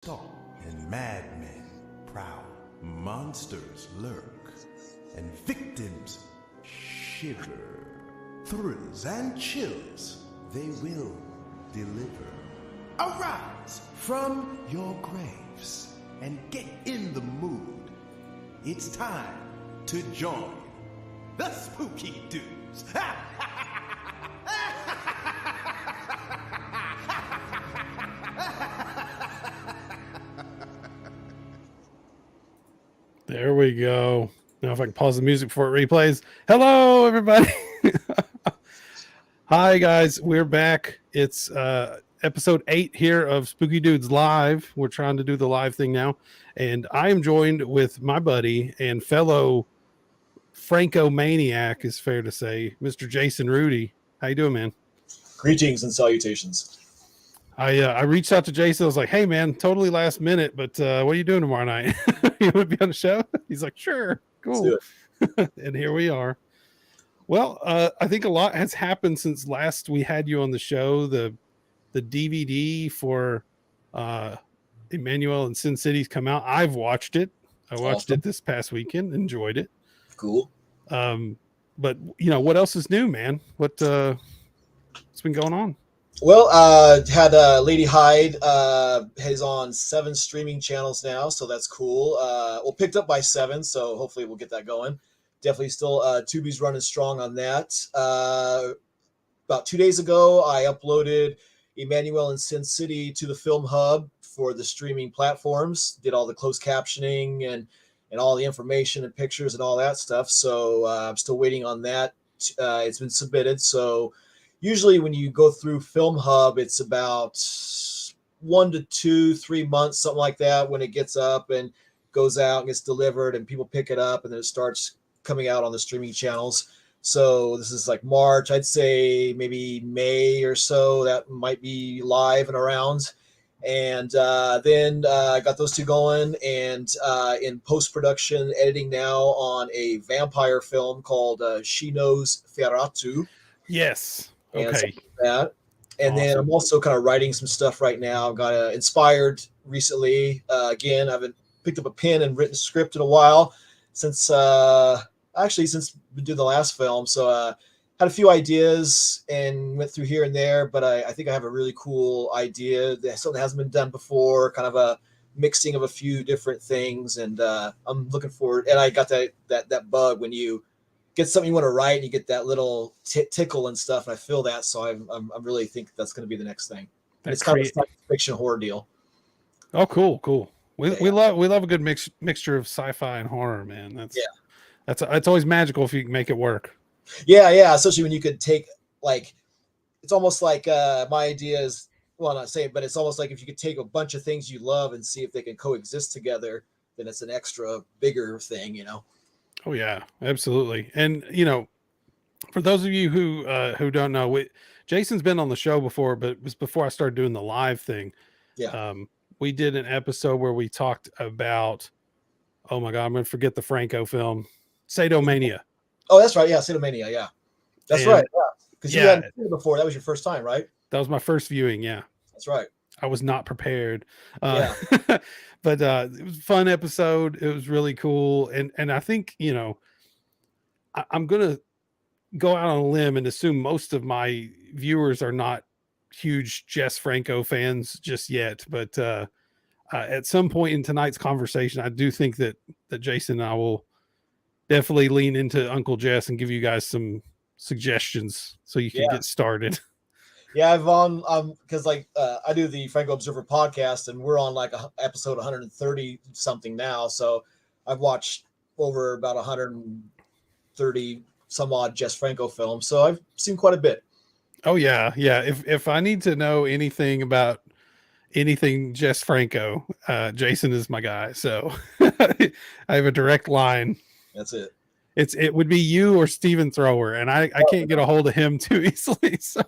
stalk and madmen prowl. Monsters lurk and victims shiver. Thrills and chills they will deliver. Arise from your graves and get in the mood. It's time to join the Spooky Dudes. There we go. Now, if I can pause the music before it replays. Hello, everybody. Hi, guys. We're back. It's episode 8 here of Spooky Dudes Live. We're trying to do the live thing now. And I am joined with my buddy and fellow Franco maniac, is fair to say, Mr. Jason Rudy. How you doing, man? Greetings and salutations. I reached out to Jason. I was like, hey, man, totally last minute, but what are you doing tomorrow night? You want to be on the show? He's like, sure, cool. And here we are. Well, I think a lot has happened since last we had you on the show. The DVD for Emmanuel and Sin City's come out. I've watched it. I watched it this past weekend. Enjoyed it. Cool. But, you know, what else is new, man? What's been going on? Well, had Lady Hyde is on 7 streaming channels now, so that's cool. Well, picked up by 7, so hopefully we'll get that going. Definitely still Tubi's running strong on that. About 2 days ago, I uploaded Emmanuel and Sin City to the Film Hub for the streaming platforms. Did all the closed captioning and all the information and pictures and all that stuff. So I'm still waiting on that. It's been submitted, so usually when you go through Film Hub, it's about 1 to 2, 3 months, something like that, when it gets up and goes out and gets delivered and people pick it up and then it starts coming out on the streaming channels. So this is like March, I'd say maybe May or so, that might be live and around. And then I got those 2 going and in post-production editing now on a vampire film called She Knows Ferratu. Yes. And okay. That. And then I'm also kind of writing some stuff right now. I've got inspired recently. Again, I haven't picked up a pen and written a script in a while since we did the last film. So had a few ideas and went through here and there, but I think I have a really cool idea that something that hasn't been done before, kind of a mixing of a few different things. And I'm looking forward. And I got that bug when you get something you want to write and you get that little tickle and stuff, and I feel that, so I'm really think that's going to be the next thing. It's kind of a science fiction horror deal. Oh, cool. We love a good mixture of sci-fi and horror, man. That's always magical if you can make it work. Yeah, especially when you could take, like, it's almost like my idea is, well, not saying, but it's almost like if you could take a bunch of things you love and see if they can coexist together, then it's an extra bigger thing, you know. Oh yeah, absolutely. And you know, for those of you who don't know, Jason's been on the show before, but it was before I started doing the live thing. Yeah. We did an episode where we talked about, oh my God, I'm going to forget the Franco film, Sadomania. Oh, that's right. Yeah, Sadomania. Yeah, that's right. Yeah, because you hadn't seen it before. That was your first time, right? That was my first viewing. Yeah, that's right. I was not prepared. But it was a fun episode. It was really cool. And I think, you know, I'm going to go out on a limb and assume most of my viewers are not huge Jess Franco fans just yet. But at some point in tonight's conversation, I do think that Jason and I will definitely lean into Uncle Jess and give you guys some suggestions so you can get started. Yeah, I've on because I do the Franco Observer podcast, and we're on like episode 130 something now. So I've watched over about 130 some odd Jess Franco films. So I've seen quite a bit. Oh yeah. If I need to know anything about anything Jess Franco, Jason is my guy. So I have a direct line. That's it. It would be you or Steven Thrower, and I can't get a hold of him too easily. So.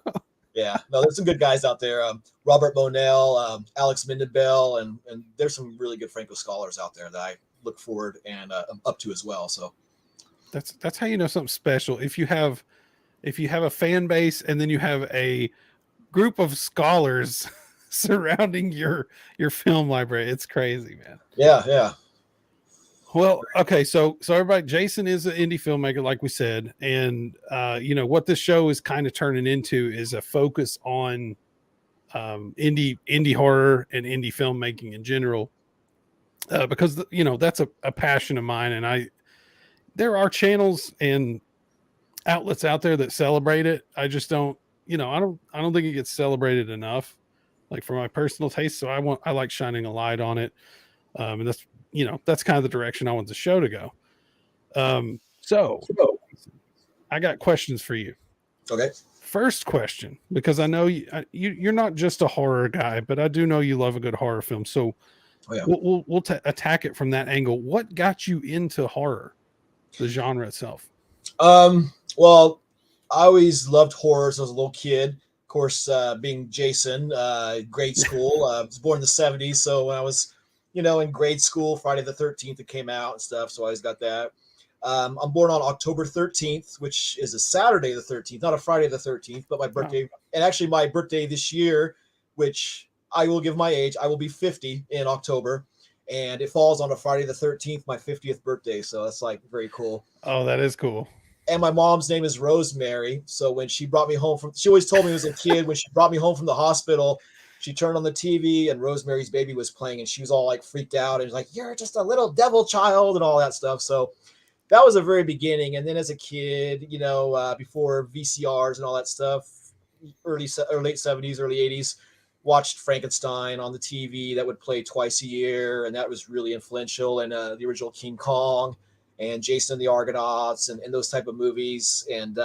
Yeah, no, there's some good guys out there. Robert Monell, Alex Mindebell, and there's some really good Franco scholars out there that I look forward and up to as well. So that's how you know something special. If you have a fan base and then you have a group of scholars surrounding your film library. It's crazy, man. Yeah, yeah. Well, okay, so everybody, Jason is an indie filmmaker, like we said, and you know what this show is kind of turning into is a focus on indie horror and indie filmmaking in general, because you know that's a passion of mine, and there are channels and outlets out there that celebrate it. I just don't, you know, I don't think it gets celebrated enough, like for my personal taste. So I like shining a light on it, and that's, you know, that's kind of the direction I want the show to go. So I got questions for you. Okay. First question, because I know you're not just a horror guy, but I do know you love a good horror film. So Oh, yeah. we'll attack it from that angle. What got you into horror, the genre itself? Well, I always loved horror as I was a little kid. Of course, being Jason, grade school. I was born in the 70s, so when I was, you know, in grade school, Friday the 13th, it came out and stuff, so I always got that. I'm born on October 13th, which is a Saturday the 13th, not a Friday the 13th, but my birthday. Oh. And actually, my birthday this year, which I will give my age, I will be 50 in October, and it falls on a Friday the 13th, my 50th birthday, so that's like very cool. Oh, that is cool. And my mom's name is Rosemary. So when she brought me home she always told me as a kid, when she brought me home from the hospital, she turned on the TV and Rosemary's Baby was playing and she was all like freaked out and was like, "You're just a little devil child," and all that stuff. So that was a very beginning. And then as a kid, you know, before VCRs and all that stuff, late 70s, early 80s, watched Frankenstein on the TV that would play twice a year. And that was really influential. And the original King Kong and Jason and the Argonauts and those type of movies. And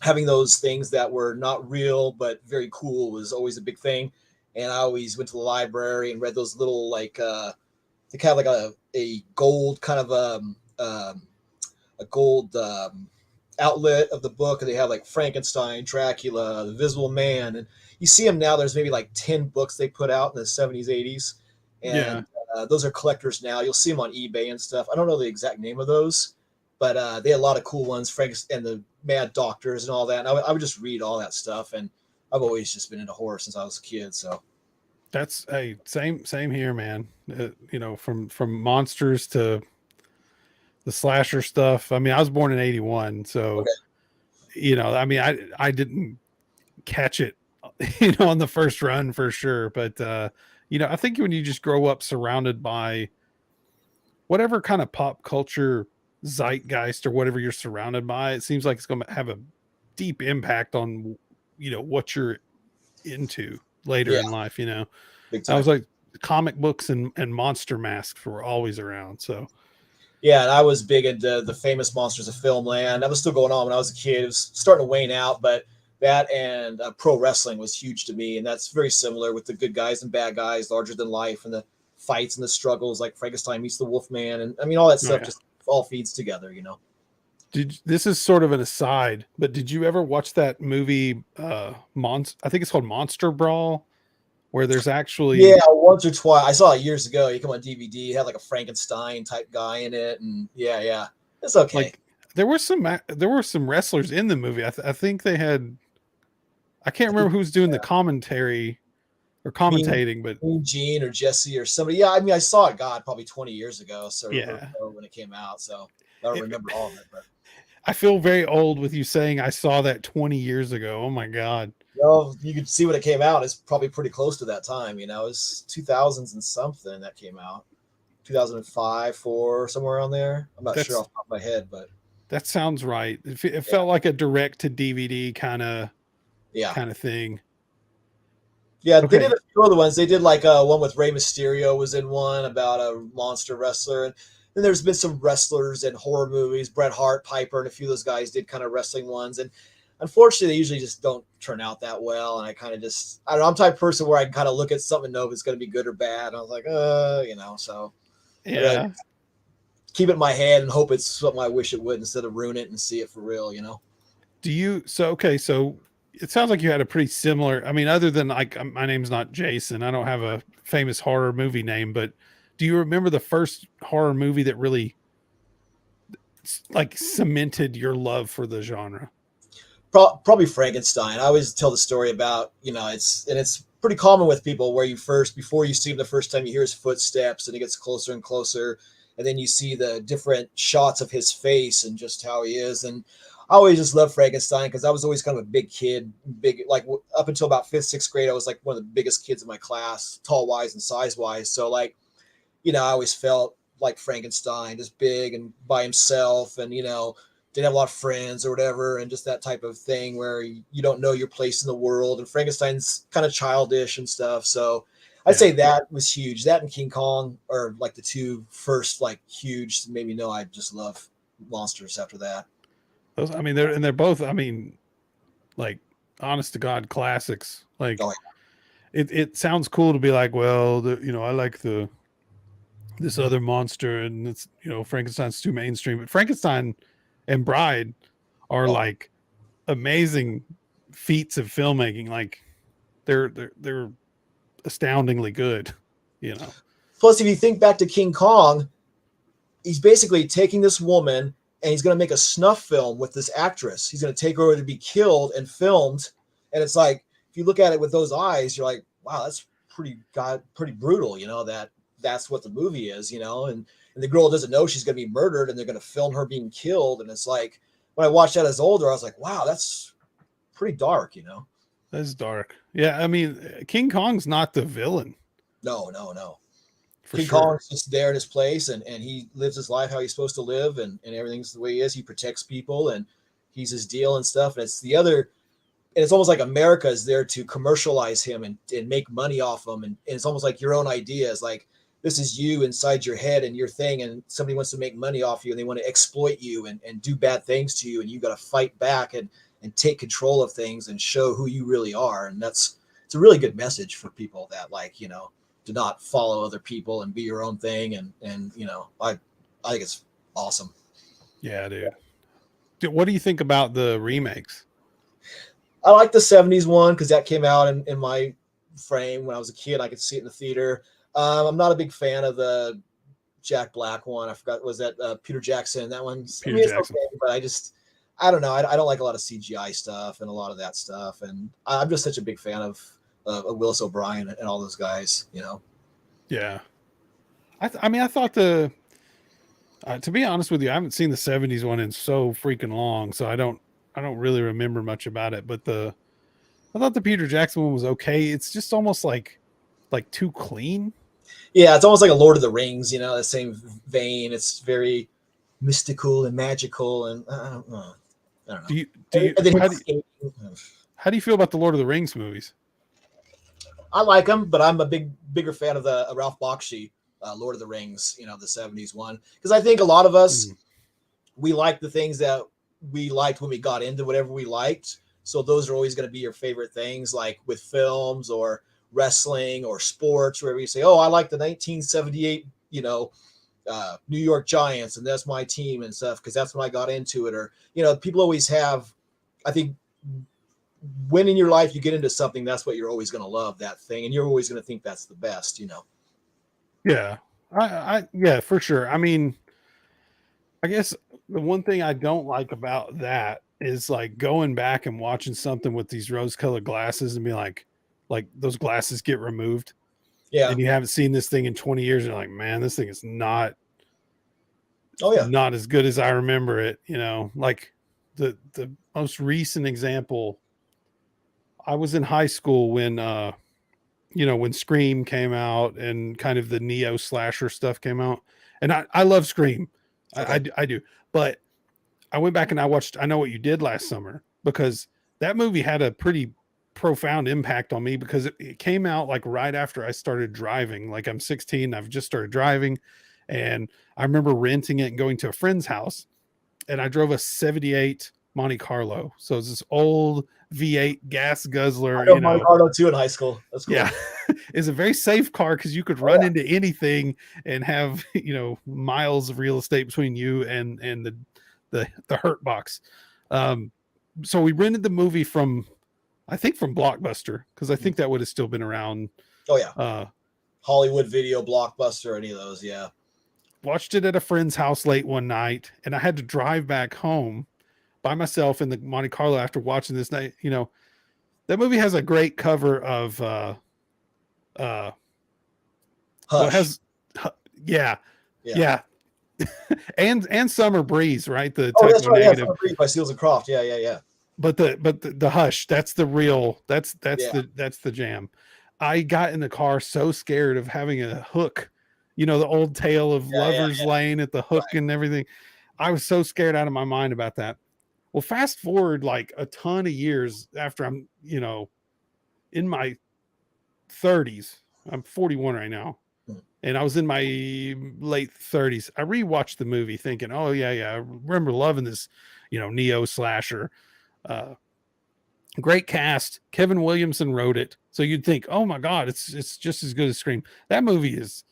having those things that were not real but very cool was always a big thing. And I always went to the library and read those little, like, they kind of like a gold kind of a gold outlet of the book, and they have like Frankenstein, Dracula, The Invisible Man, and you see them now. There's maybe like 10 books they put out in the 70s, 80s, and those are collectors now. You'll see them on eBay and stuff. I don't know the exact name of those, but they had a lot of cool ones, Frank and the Mad Doctors and all that. And I would just read all that stuff, and I've always just been into horror since I was a kid. So that's same here, man. You know, from monsters to the slasher stuff. I mean, I was born in 81, so okay. You know, I mean, I didn't catch it, you know, on the first run for sure. But you know, I think when you just grow up surrounded by whatever kind of pop culture zeitgeist or whatever you're surrounded by, it seems like it's going to have a deep impact on, you know, what you're into later in life. You know, I was like, comic books and monster masks were always around. So yeah, and I was big into the famous monsters of Filmland. That was still going on when I was a kid. It was starting to wane out, but that and pro wrestling was huge to me. And that's very similar with the good guys and bad guys, larger than life, and the fights and the struggles, like Frankenstein meets the Wolfman. And I mean, all that stuff just all feeds together, you know. This is sort of an aside, but did you ever watch that movie, I think it's called Monster Brawl, where there's actually once or twice. I saw it years ago. You come on DVD. It had like a Frankenstein type guy in it, and it's okay. Like there were some wrestlers in the movie. I think they had. I can't remember who's doing the commentary or commentating, but Gene or Jesse or somebody. Yeah, I mean, I saw it. God, probably 20 years ago. So when it came out, so I don't remember all of it. But I feel very old with you saying I saw that 20 years ago. Oh my God. Well, you could see when it came out. It's probably pretty close to that time. You know, it was 2000s and something that came out. 2005, 4, somewhere around there. I'm not sure off the top of my head, but that sounds right. It felt like a direct to DVD kind of thing. Yeah, They did a few other ones. They did like one with Rey Mysterio was in one about a monster wrestler, and then there's been some wrestlers in horror movies. Bret Hart, Piper, and a few of those guys did kind of wrestling ones, and unfortunately, they usually just don't turn out that well. And I kind of I don't know, I'm the type of person where I can kind of look at something and know if it's going to be good or bad. And I was like, you know, so keep it in my head and hope it's something I wish it would instead of ruin it and see it for real, you know? So it sounds like you had a pretty similar, I mean, other than like, my name's not Jason. I don't have a famous horror movie name, but do you remember the first horror movie that really like cemented your love for the genre? Probably Frankenstein. I always tell the story about, it's pretty common with people where before you see him the first time, you hear his footsteps and he gets closer and closer. And then you see the different shots of his face and just how he is. And I always just loved Frankenstein because I was always kind of a big kid, like up until about 5th, 6th grade, I was like one of the biggest kids in my class, tall wise and size wise. So like, I always felt like Frankenstein, just big and by himself, and didn't have a lot of friends or whatever, and just that type of thing where you don't know your place in the world. And Frankenstein's kind of childish and stuff. So I'd say that was huge. That and King Kong are like the two first like huge. Made me know I just love monsters after that. Those, I mean, they're both, I mean, like honest to God classics. Like it sounds cool to be like, well, I like this other monster, and it's Frankenstein's too mainstream. But Frankenstein and Bride are like amazing feats of filmmaking. Like they're astoundingly good, Plus, if you think back to King Kong, he's basically taking this woman and he's going to make a snuff film with this actress. He's going to take her over to be killed and filmed. And it's like, if you look at it with those eyes, you're like, wow, that's pretty brutal, that's what the movie is, and the girl doesn't know she's going to be murdered and they're going to film her being killed. And it's like, when I watched that as older, I was like, wow, that's pretty dark, That's dark. Yeah. I mean, King Kong's not the villain. No. For King sure. Kong's just there in his place, and he lives his life how he's supposed to live, and everything's the way he is. He protects people, and he's his deal and stuff. And it's almost like America is there to commercialize him and make money off him. And it's almost like your own ideas. Like, this is you inside your head and your thing, and somebody wants to make money off you and they want to exploit you and do bad things to you. And you got to fight back and take control of things and show who you really are. And it's a really good message for people that do not follow other people and be your own thing. And I think it's awesome. Yeah, dude. What do you think about the remakes? I like the 70s one because that came out in my frame when I was a kid. I could see it in the theater. I'm not a big fan of the Jack Black one. I forgot, was that Peter Jackson? That one? Peter Jackson. Okay, but I don't know. I don't like a lot of CGI stuff and a lot of that stuff. And I'm just such a big fan of Willis O'Brien and all those guys, Yeah. I mean, I thought to be honest with you, I haven't seen the 70s one in so freaking long. So I don't really remember much about it, but I thought the Peter Jackson one was okay. It's just almost like too clean. Yeah, it's almost like a Lord of the Rings, the same vein. It's very mystical and magical, and I don't know. How do you feel about the Lord of the Rings movies? I like them, but I'm a bigger fan of the Ralph Bakshi Lord of the Rings, the 70s one, because I think a lot of us we like the things that we liked when we got into whatever we liked. So those are always going to be your favorite things, like with films or wrestling or sports, wherever you say, oh, I like the 1978, New York Giants, and that's my team and stuff, because that's when I got into it. Or, people always have, I think, when in your life you get into something, that's what you're always going to love, that thing, and you're always going to think that's the best, Yeah, yeah, for sure. I mean, I guess the one thing I don't like about that is like going back and watching something with these rose-colored glasses and be like those glasses get removed. Yeah. And you haven't seen this thing in 20 years. And you're like, man, this thing is not as good as I remember it. Like the most recent example, I was in high school when when Scream came out and kind of the neo slasher stuff came out. And I love Scream. Okay. I do. But I went back and I watched I Know What You Did Last Summer, because that movie had a pretty profound impact on me, because it came out like right after I started driving. Like, I'm 16, I've just started driving, and I remember renting it and going to a friend's house, and I drove a 78 Monte Carlo. So it's this old V8 gas guzzler. I know Monte Carlo too in high school. That's cool. Yeah. It's a very safe car because you could run into anything and have, miles of real estate between you and the hurt box. So we rented the movie from Blockbuster, because I think that would have still been around. Oh yeah. Hollywood Video, Blockbuster, any of those. Yeah. Watched it at a friend's house late one night, and I had to drive back home by myself in the Monte Carlo after watching this night. You know, that movie has a great cover of well, it Hush. has yeah. and Summer Breeze, right? The Oh, that's typo right. Yeah, negative. Summer Breeze by Seals and Croft. Yeah. But the Hush, that's the real, that's Yeah. the jam. I got in the car so scared of having a hook, you know, the old tale of Lover's Lane at the hook Right. and everything. I was so scared out of my mind about that. Well, fast forward like a ton of years after I'm, you know, in my 30s. I'm 41 right now. Hmm. And I was in my late 30s. I rewatched the movie thinking, oh, yeah. I remember loving this, you know, neo slasher. Great cast. Kevin Williamson wrote it. So you'd think, oh my God, it's just as good as Scream. That movie is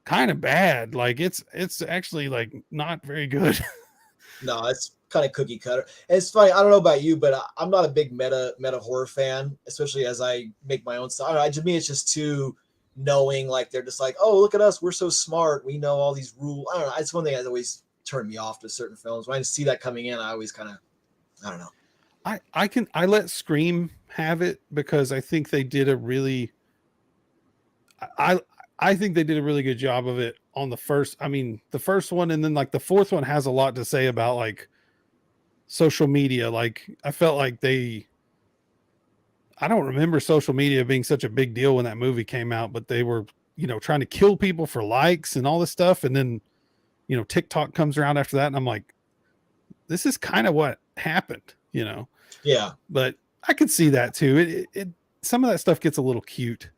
kind of bad. Like it's actually like not very good. No, it's kind of cookie cutter. And it's funny. I don't know about you, but I'm not a big meta horror fan, especially as I make my own stuff. I don't know, to me, it's just too knowing. Like they're just like, oh, look at us, we're so smart, we know all these rules. I don't know. It's one thing that's always turned me off to certain films. When I see that coming in, I always kind of, I don't know. I let Scream have it because I think they did a really I think they did a really good job of it on the first. I mean, the first one, and then like the fourth one has a lot to say about like social media. Like I felt like I don't remember social media being such a big deal when that movie came out, but they were, you know, trying to kill people for likes and all this stuff. And then, you know, TikTok comes around after that. And I'm like, this is kind of what happened, you know? Yeah. But I could see that too. It some of that stuff gets a little cute.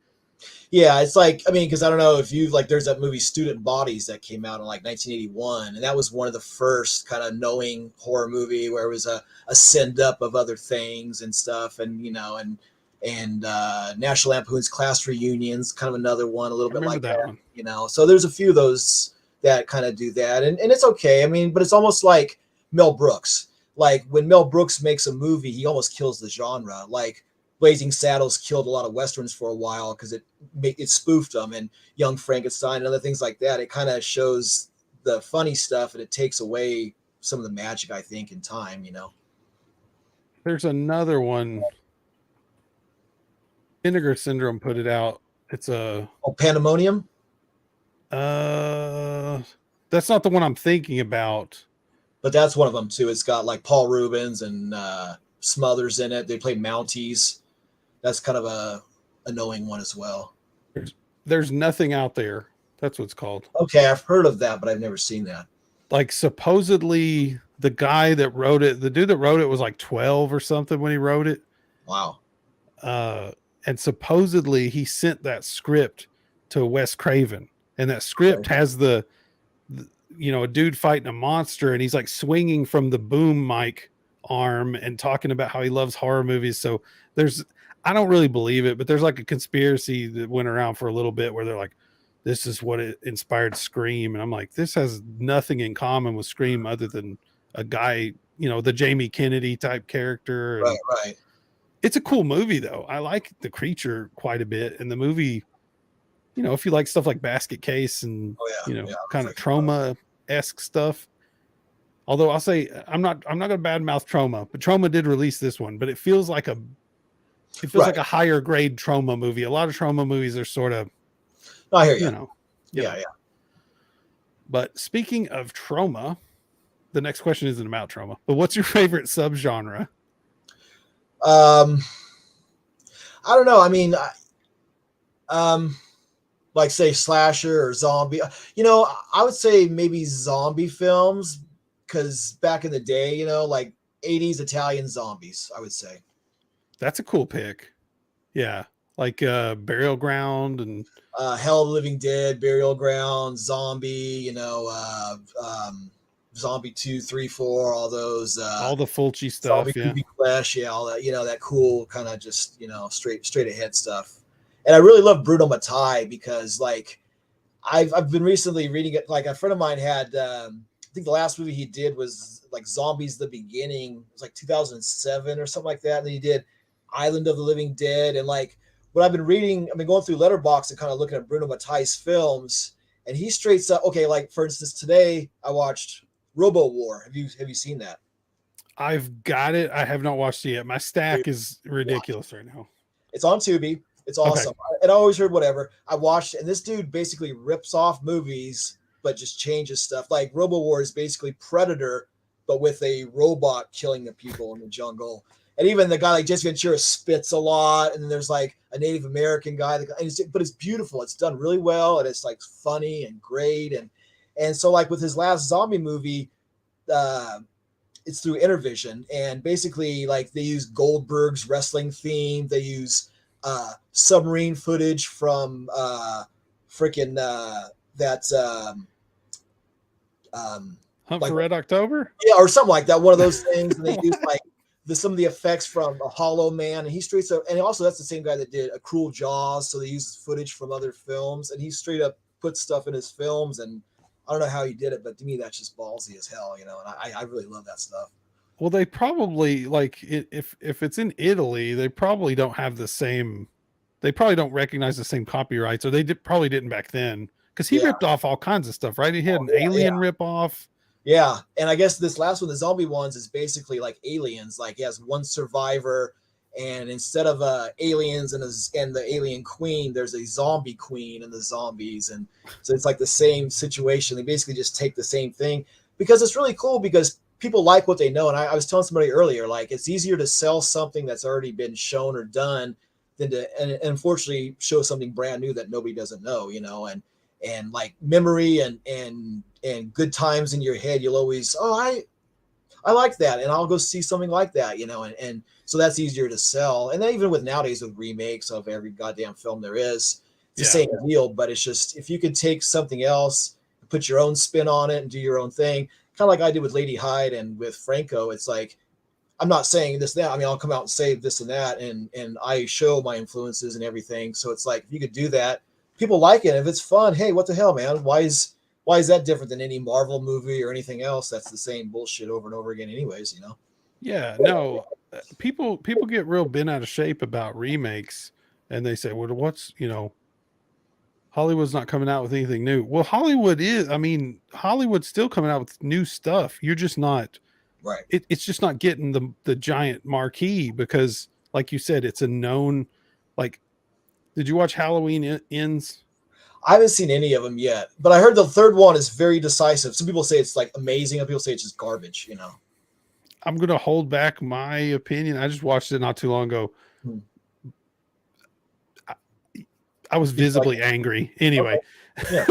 Yeah, it's like, I mean, because I don't know if you like, there's that movie Student Bodies that came out in like 1981, and that was one of the first kind of knowing horror movie where it was a send up of other things and stuff, and you know, and National Lampoon's Class Reunions, kind of another one, a little bit like that one. you know. So there's a few of those that kind of do that, and it's okay. I mean, but it's almost like Mel Brooks. Like when Mel Brooks makes a movie, he almost kills the genre. Like Blazing Saddles killed a lot of westerns for a while because it spoofed them, and Young Frankenstein and other things like that. It kind of shows the funny stuff, and it takes away some of the magic, I think, in time. You know, there's another one. Vinegar Syndrome put it out. It's Pandemonium. That's not the one I'm thinking about. But that's one of them too. It's got like Paul Rubens and Smothers in it. They play Mounties. That's kind of a knowing one as well. There's Nothing Out There. That's what it's called. Okay, I've heard of that, but I've never seen that. Like supposedly the guy that wrote it, the dude that wrote it was like 12 or something when he wrote it. Wow. And supposedly he sent that script to Wes Craven, and that script has the you know, a dude fighting a monster, and he's like swinging from the boom mic arm and talking about how he loves horror movies. So I don't really believe it, but there's like a conspiracy that went around for a little bit where they're like, this is what it inspired Scream. And I'm like, this has nothing in common with Scream other than a guy, you know, the Jamie Kennedy type character. And right. It's a cool movie though. I like the creature quite a bit. And the movie, you know, if you like stuff like Basket Case and, you know, kind of Trauma-esque stuff. Although I'll say I'm not going to badmouth Trauma, but Trauma did release this one, but it feels like a higher grade Trauma movie. A lot of Trauma movies are sort of, I hear you. You know. Yeah. But speaking of trauma, the next question isn't about trauma, but what's your favorite subgenre? I don't know. I mean, like say slasher or zombie. You know, I would say maybe zombie films, because back in the day, you know, like 80s Italian zombies, I would say. That's a cool pick. Yeah. Like Burial Ground and Hell of the Living Dead, Burial Ground, Zombie, you know, Zombie 2, 3, 4, all those. All the Fulci stuff, yeah. Flesh, yeah, all that, you know, that cool kind of just, you know, straight ahead stuff. And I really love Bruno Mattei because, like, I've been recently reading it. Like, a friend of mine had, I think the last movie he did was like Zombies the Beginning. It was like 2007 or something like that. And then he did Island of the Living Dead. And like, what I've been reading, I've been going through Letterboxd and kind of looking at Bruno Mattei's films, and he straights up. Okay, like for instance, today I watched Robo War. Have you seen that? I've got it. I have not watched it yet. My stack Dude, is ridiculous right now. it's on Tubi. It's Okay. awesome. And I always heard whatever. I watched it, and this dude basically rips off movies, but just changes stuff. Like RoboWar is basically Predator, but with a robot killing the people in the jungle. And even the guy like Jesse Ventura spits a lot. And then there's like a Native American guy, but it's beautiful. It's done really well, and it's like funny and great. And so like with his last zombie movie, it's through Intervision, and basically like they use Goldberg's wrestling theme. They use submarine footage from freaking that Hunt like for Red October? yeah, or something like that. One of those things, and they use like some of the effects from a Hollow Man, and he straight up, and also that's the same guy that did A Cruel Jaws, so they use footage from other films, and he straight up put stuff in his films, and I don't know how he did it, but to me that's just ballsy as hell, you know, and I really love that stuff. Well, they probably like if it's in Italy, they probably don't have the same. They probably don't recognize the same copyrights, or they probably didn't back then, because he Yeah. ripped off all kinds of stuff, right? He had an yeah, alien rip off. Yeah, and I guess this last one, the zombie ones, is basically like Aliens. Like he has one survivor, and instead of aliens and the alien queen, there's a zombie queen and the zombies, and so it's like the same situation. They basically just take the same thing because it's really cool because people like what they know. And I was telling somebody earlier, like it's easier to sell something that's already been shown or done than to, and unfortunately, show something brand new that nobody doesn't know. You know, and like memory and good times in your head, you'll always, I like that, and I'll go see something like that, you know, and so that's easier to sell. And then even with nowadays with remakes of every goddamn film there is, it's the same deal. But it's just if you could take something else, put your own spin on it, and do your own thing, kind of like I did with Lady Hyde and with Franco. It's like I'm not saying this that. I mean, I'll come out and say this and that, and I show my influences and everything. So it's like if you could do that, people like it. If it's fun, hey, what the hell, man? Why is that different than any Marvel movie or anything else? That's the same bullshit over and over again, anyways. You know? Yeah, no, people get real bent out of shape about remakes, and they say, "Well, what's Hollywood's not coming out with anything new." Well, Hollywood is. I mean, Hollywood's still coming out with new stuff. You're just not. Right. It's just not getting the giant marquee because, like you said, it's a known. Like, did you watch Halloween Ends? I haven't seen any of them yet, but I heard the third one is very decisive. Some people say it's like amazing, other people say it's just garbage. You know. I'm gonna hold back my opinion. I just watched it not too long ago. I was visibly angry. Anyway, yeah.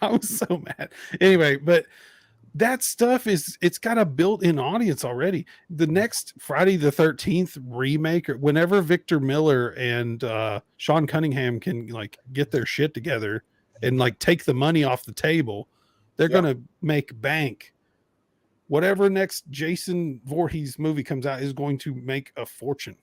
I was so mad. Anyway, but that stuff it's got a built-in audience already. The next Friday the 13th remake, or whenever Victor Miller and Sean Cunningham can like get their shit together and like take the money off the table, they're gonna make bank. Whatever next Jason Voorhees movie comes out is going to make a fortune.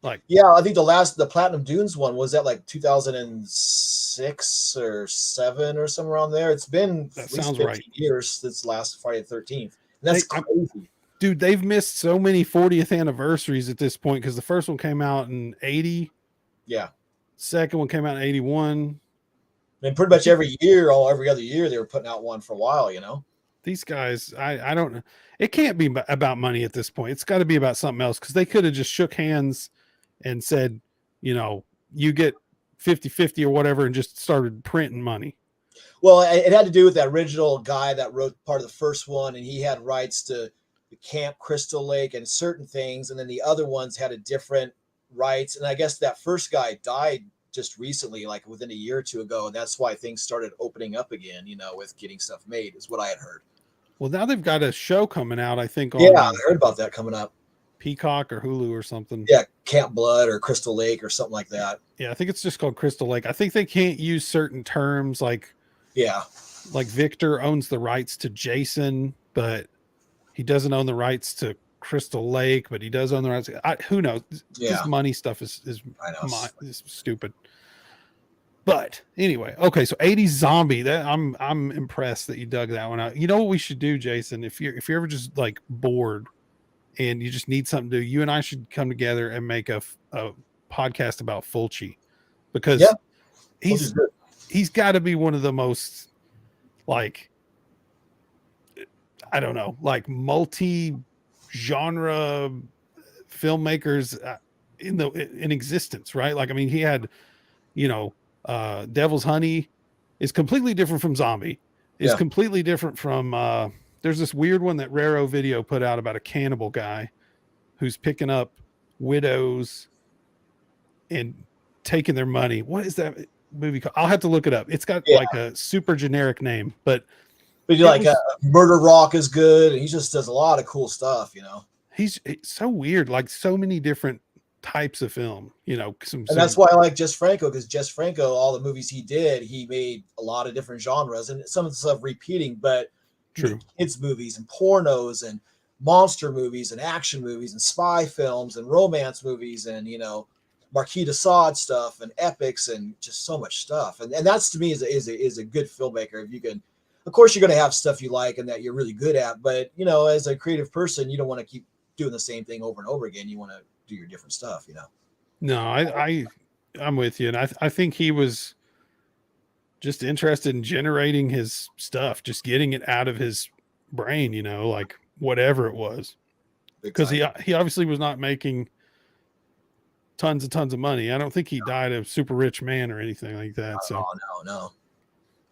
Like, yeah, I think the Platinum Dunes one was that like 2006 or 7 or somewhere around there. It's been at least 15 years since last Friday the 13th. And that's crazy. Dude, they've missed so many 40th anniversaries at this point because the first one came out in 80. Yeah. Second one came out in 81. And pretty much every year, every other year, they were putting out one for a while, you know? These guys, I don't know. It can't be about money at this point. It's got to be about something else because they could have just shook hands and said, you get 50-50 or whatever and just started printing money. Well, it had to do with that original guy that wrote part of the first one, and he had rights to the Camp Crystal Lake and certain things, and then the other ones had a different rights. And I guess that first guy died just recently, like within a year or two ago, and that's why things started opening up again, with getting stuff made, is what I had heard. Well, now they've got a show coming out, I think. Yeah, I heard about that coming up. Peacock or Hulu or something. Yeah, Camp Blood or Crystal Lake or something like that. Yeah, I think it's just called Crystal Lake. I think they can't use certain terms like Victor owns the rights to Jason, but he doesn't own the rights to Crystal Lake, but he does own the rights. Who knows? This money stuff is stupid. But anyway, okay, so 80s zombie. That I'm impressed that you dug that one out. You know what we should do, Jason? If you're ever just like bored and you just need something to do, you and I should come together and make a podcast about Fulci, because he's got to be one of the most, like, I don't know, like multi genre filmmakers in existence, right? Like, I mean, he had, you know, Devil's Honey is completely different from Zombie. Is Yeah. completely different from. There's this weird one that Raro Video put out about a cannibal guy who's picking up widows and taking their money. What is that movie called? I'll have to look it up. It's got Yeah. like a super generic name, but you like Murder Rock is good, and he just does a lot of cool stuff, you know. He's so weird, like so many different types of film, you know. And that's why I like Jess Franco, because Jess Franco, all the movies he did, he made a lot of different genres, and some of the stuff repeating, but true kids movies and pornos and monster movies and action movies and spy films and romance movies and, you know, Marquis de Sade stuff and epics and just so much stuff. And that's, to me, is a good filmmaker. If you can, of course, you're going to have stuff you like and that you're really good at, but, you know, as a creative person, you don't want to keep doing the same thing over and over again. You want to do your different stuff, you know? No, I'm with you. And I think he was just interested in generating his stuff, just getting it out of his brain, you know, like whatever it was. Because he obviously was not making tons and tons of money. I don't think he died a super rich man or anything like that. So no.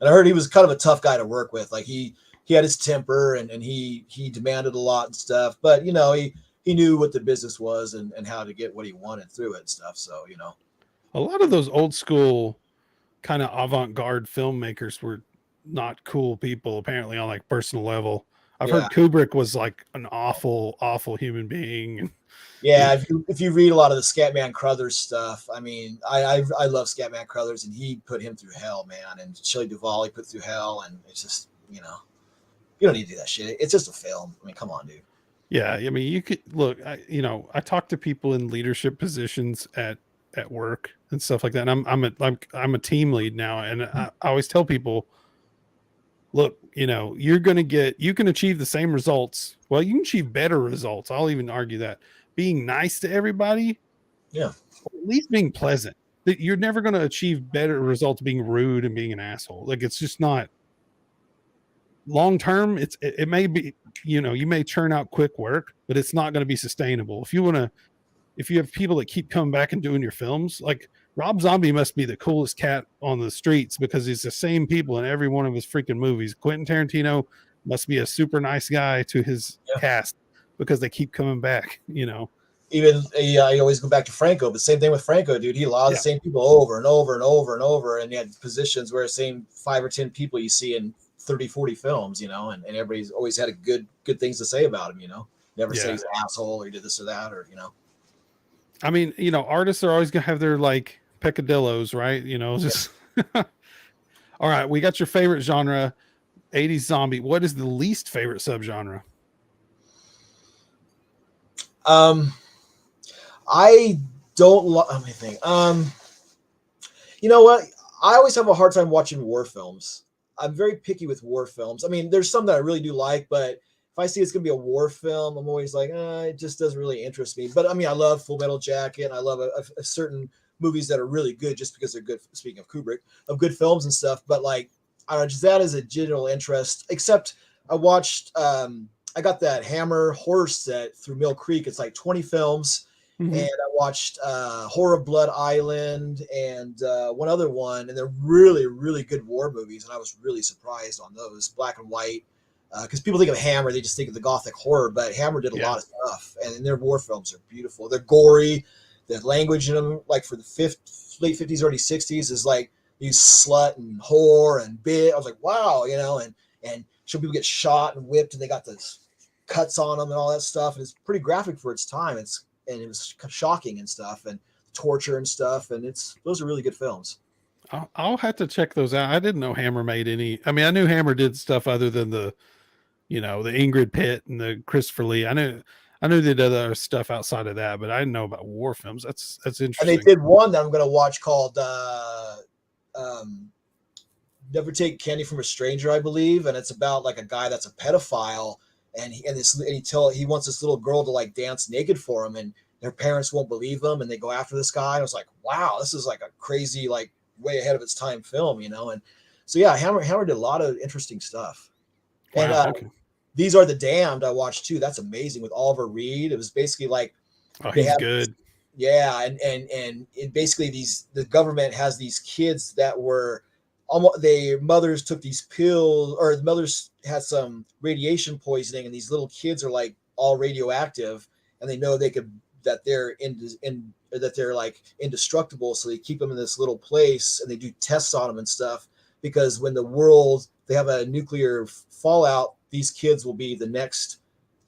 And I heard he was kind of a tough guy to work with. Like he had his temper and he demanded a lot and stuff, but, you know, he knew what the business was and how to get what he wanted through it and stuff. So, you know, a lot of those old school kind of avant-garde filmmakers were not cool people, apparently, on like personal level. I've heard Kubrick was like an awful human being. Yeah, if you read a lot of the Scatman Crothers stuff, I mean, I love Scatman Crothers, and he put him through hell, man. And Shelley Duvall, he put through hell, and it's just, you know, you don't need to do that shit. It's just a film. I mean, come on, dude. Yeah, I mean, you could look. I talk to people in leadership positions at work and stuff like that. And I'm a team lead now, and I always tell people, look, you know, you can achieve the same results. Well, you can achieve better results. I'll even argue that being nice to everybody, yeah, at least being pleasant. That you're never going to achieve better results being rude and being an asshole. Like, it's just not long term. It may be, you know, you may churn out quick work, but it's not going to be sustainable. If you have people that keep coming back and doing your films, like Rob Zombie must be the coolest cat on the streets because he's the same people in every one of his freaking movies. Quentin Tarantino must be a super nice guy to his cast because they keep coming back, you know. Even I always go back to Franco, but same thing with Franco, dude. He allowed the same people over and over and over and over, and he had positions where the same 5 or 10 people you see in 30, 40 films, you know, and everybody's always had good things to say about him, you know. Never say he's an asshole or he did this or that, or, you know. I mean, you know, artists are always gonna have their like peccadillos, right? You know, just all right. We got your favorite genre, 80s zombie. What is the least favorite subgenre? I don't let me think. You know what? I always have a hard time watching war films. I'm very picky with war films. I mean, there's some that I really do like, but if I see it's going to be a war film, I'm always like, it just doesn't really interest me. But I mean, I love Full Metal Jacket. And I love a certain movies that are really good just because they're good. Speaking of Kubrick, of good films and stuff. But like, I don't know, just that is a general interest. Except I watched, I got that Hammer horror set through Mill Creek. It's like 20 films. Mm-hmm. And I watched Horror of Blood Island and one other one. And they're really, really good war movies. And I was really surprised on those, black and white. Because people think of Hammer, they just think of the gothic horror, but Hammer did a lot of stuff, and their war films are beautiful. They're gory. The language in them, like for the late 50s, early 60s, is like these slut and whore and bit. I was like, wow, you know, and some people get shot and whipped, and they got the cuts on them and all that stuff. And it's pretty graphic for its time. It was shocking and stuff, and torture and stuff. And those are really good films. I'll have to check those out. I didn't know Hammer made any. I mean, I knew Hammer did stuff other than the Ingrid Pitt and the Christopher Lee. I knew they did other stuff outside of that, but I didn't know about war films. That's interesting. And they did one that I'm going to watch called Never Take Candy from a Stranger, I believe, and it's about like a guy that's a pedophile, and he wants this little girl to like dance naked for him, and their parents won't believe him, and they go after this guy. And I was like, wow, this is like a crazy, like way ahead of its time film, you know. And so yeah, Hammer did a lot of interesting stuff. Wow, And okay. These Are the Damned I watched too. That's amazing with Oliver Reed. It was basically like Oh, they he's have good. yeah, and it basically the government has these kids that were almost their mothers took these pills or the mothers had some radiation poisoning and these little kids are like all radioactive and they know they could that they're in that they're like indestructible so they keep them in this little place and they do tests on them and stuff because when the world they have a nuclear fallout these kids will be the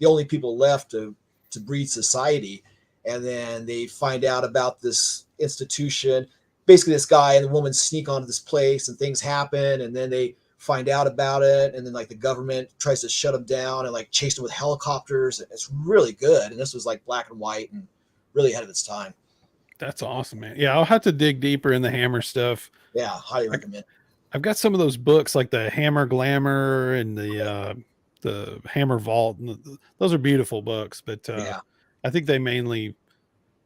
only people left to breed society and then they find out about this institution. Basically, this guy and the woman sneak onto this place, and things happen, and then they find out about it, and then like the government tries to shut them down and like chase them with helicopters. It's really good, and this was like black and white and really ahead of its time. That's awesome, man. Yeah, I'll have to dig deeper in the Hammer stuff. Yeah, highly recommend. I've got some of those books like the Hammer Glamour and the Hammer Vault. And those are beautiful books, but Yeah. I think they mainly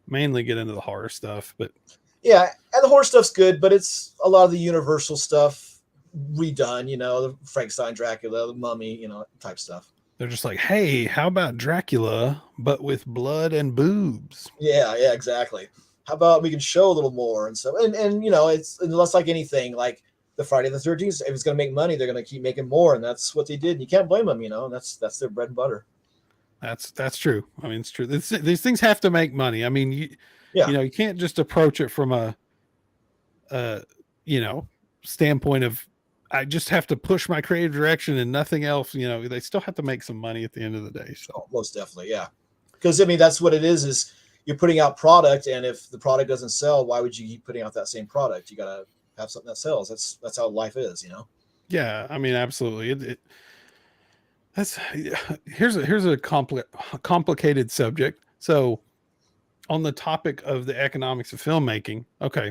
get into the horror stuff. But yeah, and the horror stuff's good, but it's a lot of the Universal stuff redone. You know, the Frankenstein, Dracula, the Mummy, you know, type stuff. they're just like, hey, how about Dracula, but with blood and boobs? Yeah, exactly. How about we can show a little more and stuff? And you know, it's less like anything like the Friday the 13th. If it's going to make money, they're going to keep making more, and that's what they did. And you can't blame them, you know. And that's their bread and butter. That's true. I mean, it's true. These things have to make money. I mean, you know, you can't just approach it from a you know, standpoint of I just have to push my creative direction and nothing else. You know, they still have to make some money at the end of the day. So most definitely, yeah. Because I mean, that's what it is you're putting out product, and if the product doesn't sell, why would you keep putting out that same product? You got to have something that sells. That's how life is, you know. Yeah, I mean, absolutely. Here's a complicated subject. So, on the topic of the economics of filmmaking, okay,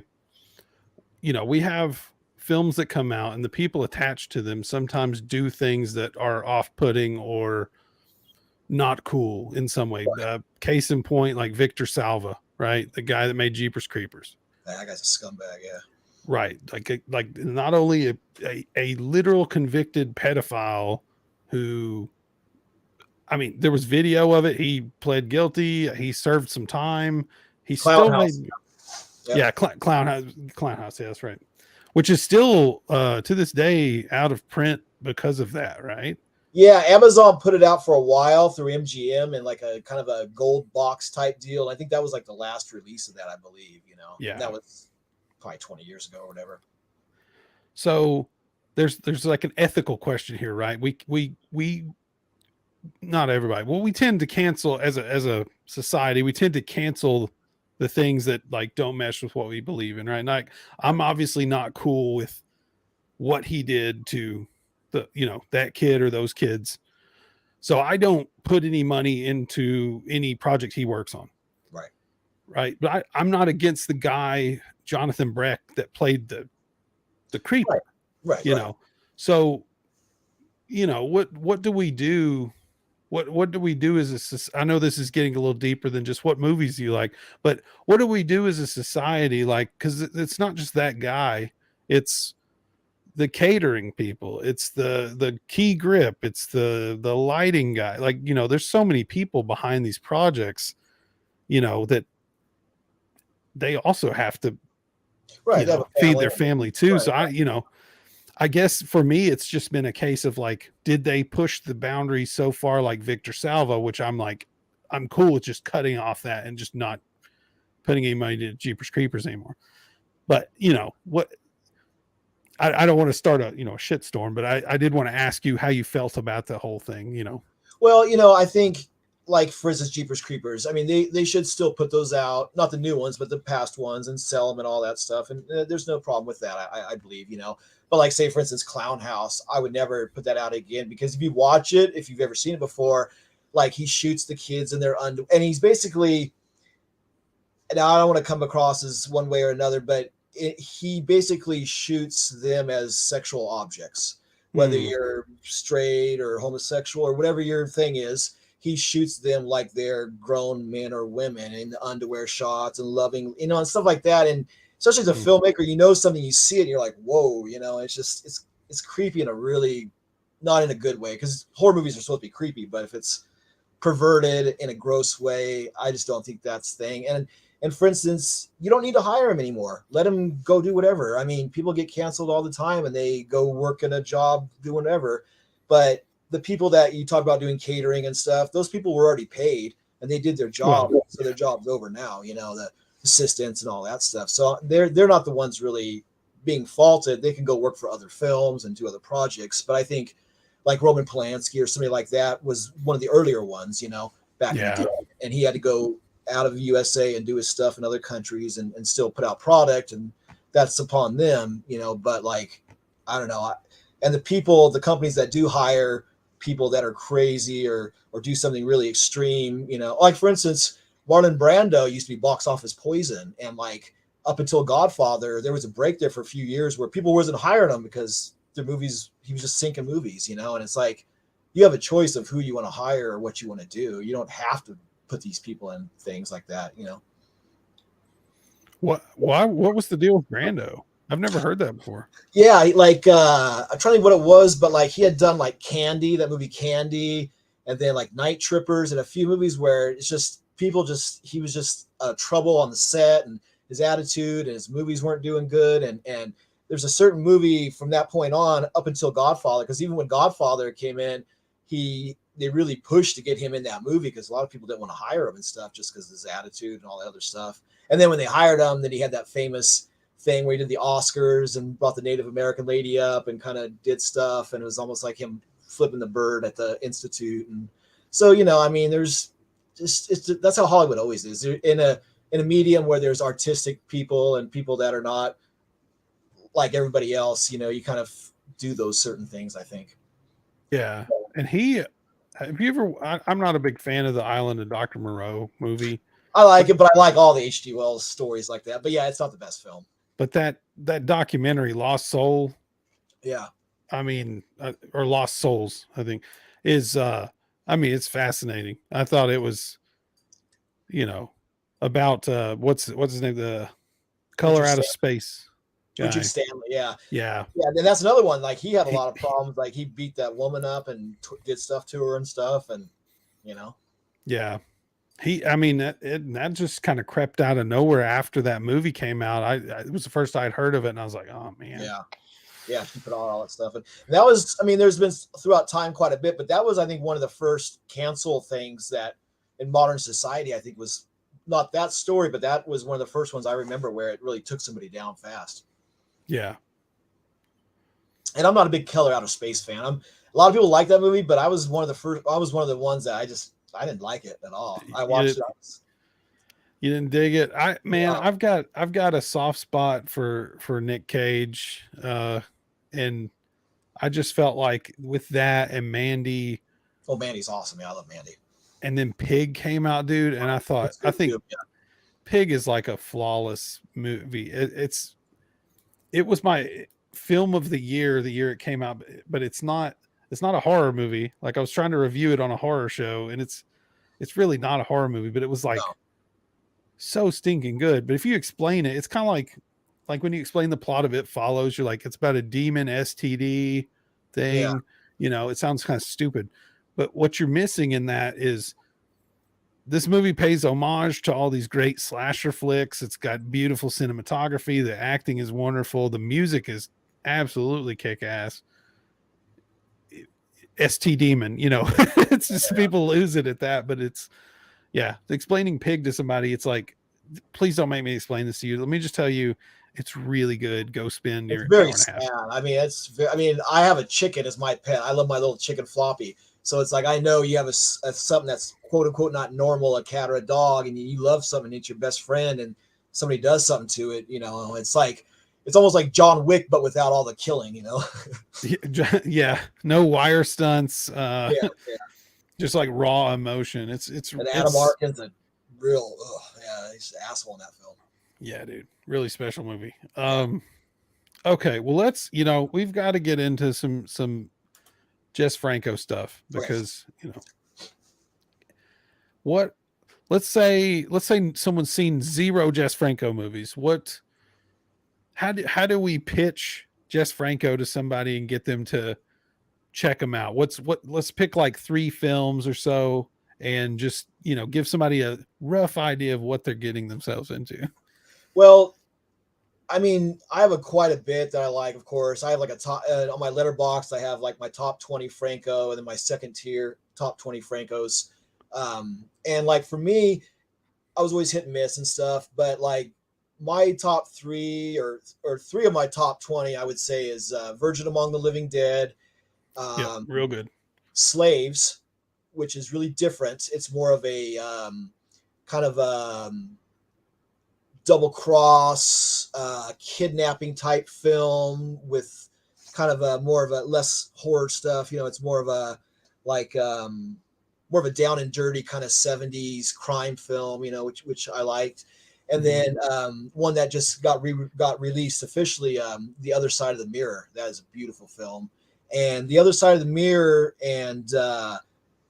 you know, we have films that come out, and the people attached to them sometimes do things that are off-putting or not cool in some way. Right. Case in point, like Victor Salva, right? The guy that made Jeepers Creepers. That guy's a scumbag, yeah. Right. Like not only a literal convicted pedophile who, I mean, there was video of it. He pled guilty. He served some time. He Clown still House. made, Yeah. Clown House. Yeah, that's right. Which is still to this day out of print because of that, right? Yeah, Amazon put it out for a while through MGM and like a kind of a gold box type deal. I think that was like the last release of that, I believe, you know. Yeah. And that was probably 20 years ago or whatever. So there's like an ethical question here, right? We not everybody. Well, we tend to cancel as a society. We tend to cancel the things that like don't mesh with what we believe in, right? Like I'm obviously not cool with what he did to the that kid or those kids, so I don't put any money into any project he works on. Right. But I'm not against the guy Jonathan Breck that played the creeper. Right. You know, so what do we do? What do we do as I know this is getting a little deeper than just what movies do you like, but what do we do as a society? Like, because it's not just that guy, it's the catering people, it's the key grip, it's the lighting guy. Like, there's so many people behind these projects, that they also have to feed their family too. Right. So I guess for me, it's just been a case of like, did they push the boundary so far like Victor Salva, which I'm like, I'm cool with just cutting off that and just not putting any money to Jeepers Creepers anymore. But what, I don't want to start a shitstorm, but I did want to ask you how you felt about the whole thing. Well, I think like for instance, Jeepers Creepers. I mean, they should still put those out, not the new ones, but the past ones, and sell them and all that stuff. And there's no problem with that, I believe. But like say for instance, Clown House, I would never put that out again because if you watch it, if you've ever seen it before, like he shoots the kids in their and he's basically. Now I don't want to come across as one way or another, but he basically shoots them as sexual objects, whether you're straight or homosexual or whatever your thing is. He shoots them like they're grown men or women in the underwear shots and loving, and stuff like that. And especially as a filmmaker, something, you see it and you're like, whoa, it's just, it's creepy in a really not in a good way, because horror movies are supposed to be creepy, but if it's perverted in a gross way, I just don't think that's the thing. And for instance, you don't need to hire him anymore. Let him go do whatever. I mean, people get canceled all the time and they go work in a job doing whatever. But the people that you talk about doing catering and stuff, those people were already paid and they did their job. Well, so their job's over now, you know, the assistants and all that stuff. So they're not the ones really being faulted. They can go work for other films and do other projects. But I think like Roman Polanski or somebody like that was one of the earlier ones, you know, back in the day. And he had to go out of the USA and do his stuff in other countries and still put out product, and that's upon them, you know. But like, I don't know. And the companies that do hire people that are crazy or do something really extreme, you know, like for instance, Marlon Brando used to be box office poison, and like up until Godfather, there was a break there for a few years where people wasn't hiring him because their movies, he was just sinking movies, you know. And it's like, you have a choice of who you want to hire or what you want to do. You don't have to put these people in things like that, you know. What was the deal with Brando? I've never heard that before. Yeah, like I'm trying to think what it was, but like he had done like Candy, that movie Candy, and then like Night Trippers and a few movies where it's just he was just trouble on the set, and his attitude and his movies weren't doing good. And there's a certain movie from that point on up until Godfather, because even when Godfather came in, they really pushed to get him in that movie because a lot of people didn't want to hire him and stuff just because of his attitude and all that other stuff. And then when they hired him, then he had that famous thing where he did the Oscars and brought the Native American lady up and kind of did stuff. And it was almost like him flipping the bird at the Institute. And so, you know, I mean, there's just, that's how Hollywood always is. In a medium where there's artistic people and people that are not like everybody else, you know, you kind of do those certain things, I think. Yeah. And have you ever, I'm not a big fan of the Island of Dr. Moreau movie. I like it, but I like all the H.G. Wells stories like that. But yeah, it's not the best film. But that documentary, Lost Soul. Yeah. I mean, or Lost Souls, I think, is, I mean, it's fascinating. I thought it was, you know, about, what's his name? The Color Out of Space. Richard Stanley, yeah. And that's another one. Like he had a lot of problems. Like he beat that woman up and did stuff to her and stuff, and you know. Yeah, I mean, that just kind of crept out of nowhere after that movie came out. It was the first I'd heard of it, and I was like, oh man. Yeah, keep it all that stuff. And that was, I mean, there's been throughout time quite a bit, but that was, I think, one of the first cancel things that in modern society, I think, was not that story, but that was one of the first ones I remember where it really took somebody down fast. Yeah. And I'm not a big Color Out of Space fan. A lot of people like that movie, but I was one of the ones that I didn't like it at all. I watched it. You didn't dig it. I've got a soft spot for Nick Cage. And I just felt like with that and Mandy. Oh, Mandy's awesome. Yeah, I love Mandy. And then Pig came out, dude. And I think Pig is like a flawless movie. It was my film of the year it came out, but it's not a horror movie. Like I was trying to review it on a horror show, and it's really not a horror movie, but it was like so stinking good. But if you explain it, it's kind of like when you explain the plot of It Follows, you're like, it's about a demon STD thing. Yeah. You know, it sounds kind of stupid, but what you're missing in that is this movie pays homage to all these great slasher flicks. It's got beautiful cinematography. The acting is wonderful. The music is absolutely kick-ass. ST Demon, you know, it's just people lose it at that, but it's, explaining Pig to somebody, it's like, please don't make me explain this to you. Let me just tell you, it's really good. Go spend your very sad. I mean, I have a chicken as my pet. I love my little chicken Floppy. So it's like, I know you have a something that's quote unquote not normal, a cat or a dog, and you love something, it's your best friend, and somebody does something to it, you know, it's like, it's almost like John Wick, but without all the killing, you know? Yeah. No wire stunts. Just like raw emotion. And Adam Arkin's a real, he's an asshole in that film. Yeah, dude. Really special movie. Okay. Well, we've got to get into some Jess Franco stuff because, you know, let's say someone's seen 0 Jess Franco movies. How do we pitch Jess Franco to somebody and get them to check them out? Let's pick like 3 films or so and just, give somebody a rough idea of what they're getting themselves into. Well, I mean, I have quite a bit that I like. Of course, I have like a top on my letterbox. I have like my top 20 Franco, and then my second tier top 20 Francos. And like for me, I was always hit and miss and stuff. But like my top three or 3 of my top 20, I would say is Virgin Among the Living Dead, Yeah, real good. Slaves, which is really different. It's more of a kind of double cross kidnapping type film with kind of a more of a less horror stuff. It's more of a like more of a down and dirty kind of 70s crime film, which I liked. And then one that just got released officially, The Other Side of the Mirror. That is a beautiful film. And The Other Side of the Mirror and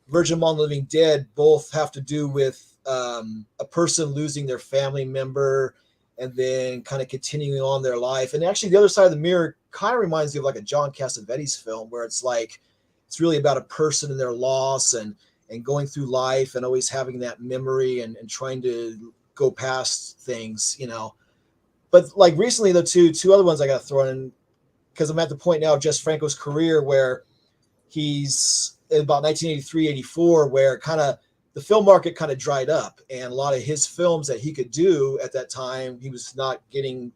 Virgin Among the Living Dead both have to do with a person losing their family member and then kind of continuing on their life. And actually, The Other Side of the Mirror kind of reminds me of like a John Cassavetes film, where it's like it's really about a person and their loss and going through life and always having that memory and trying to go past things, But like recently, though, two other ones I got to throw in, because I'm at the point now of Jess Franco's career where he's in about 1983, 84, where kind of the film market kind of dried up, and a lot of his films that he could do at that time, he was not getting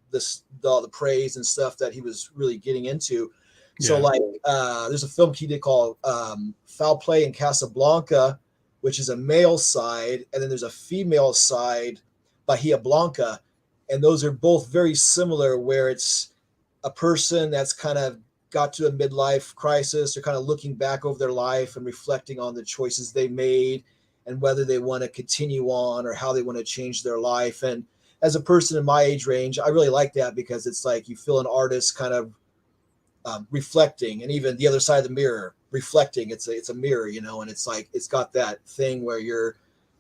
all the praise and stuff that he was really getting into. Yeah. So like there's a film he did called Foul Play in Casablanca, which is a male side, and then there's a female side, Bahia Blanca, and those are both very similar, where it's a person that's kind of got to a midlife crisis. They're kind of looking back over their life and reflecting on the choices they made and whether they want to continue on or how they want to change their life. And as a person in my age range, I really like that, because it's like you feel an artist kind of reflecting, and even The Other Side of the Mirror, reflecting. It's a mirror, and it's like it's got that thing where you're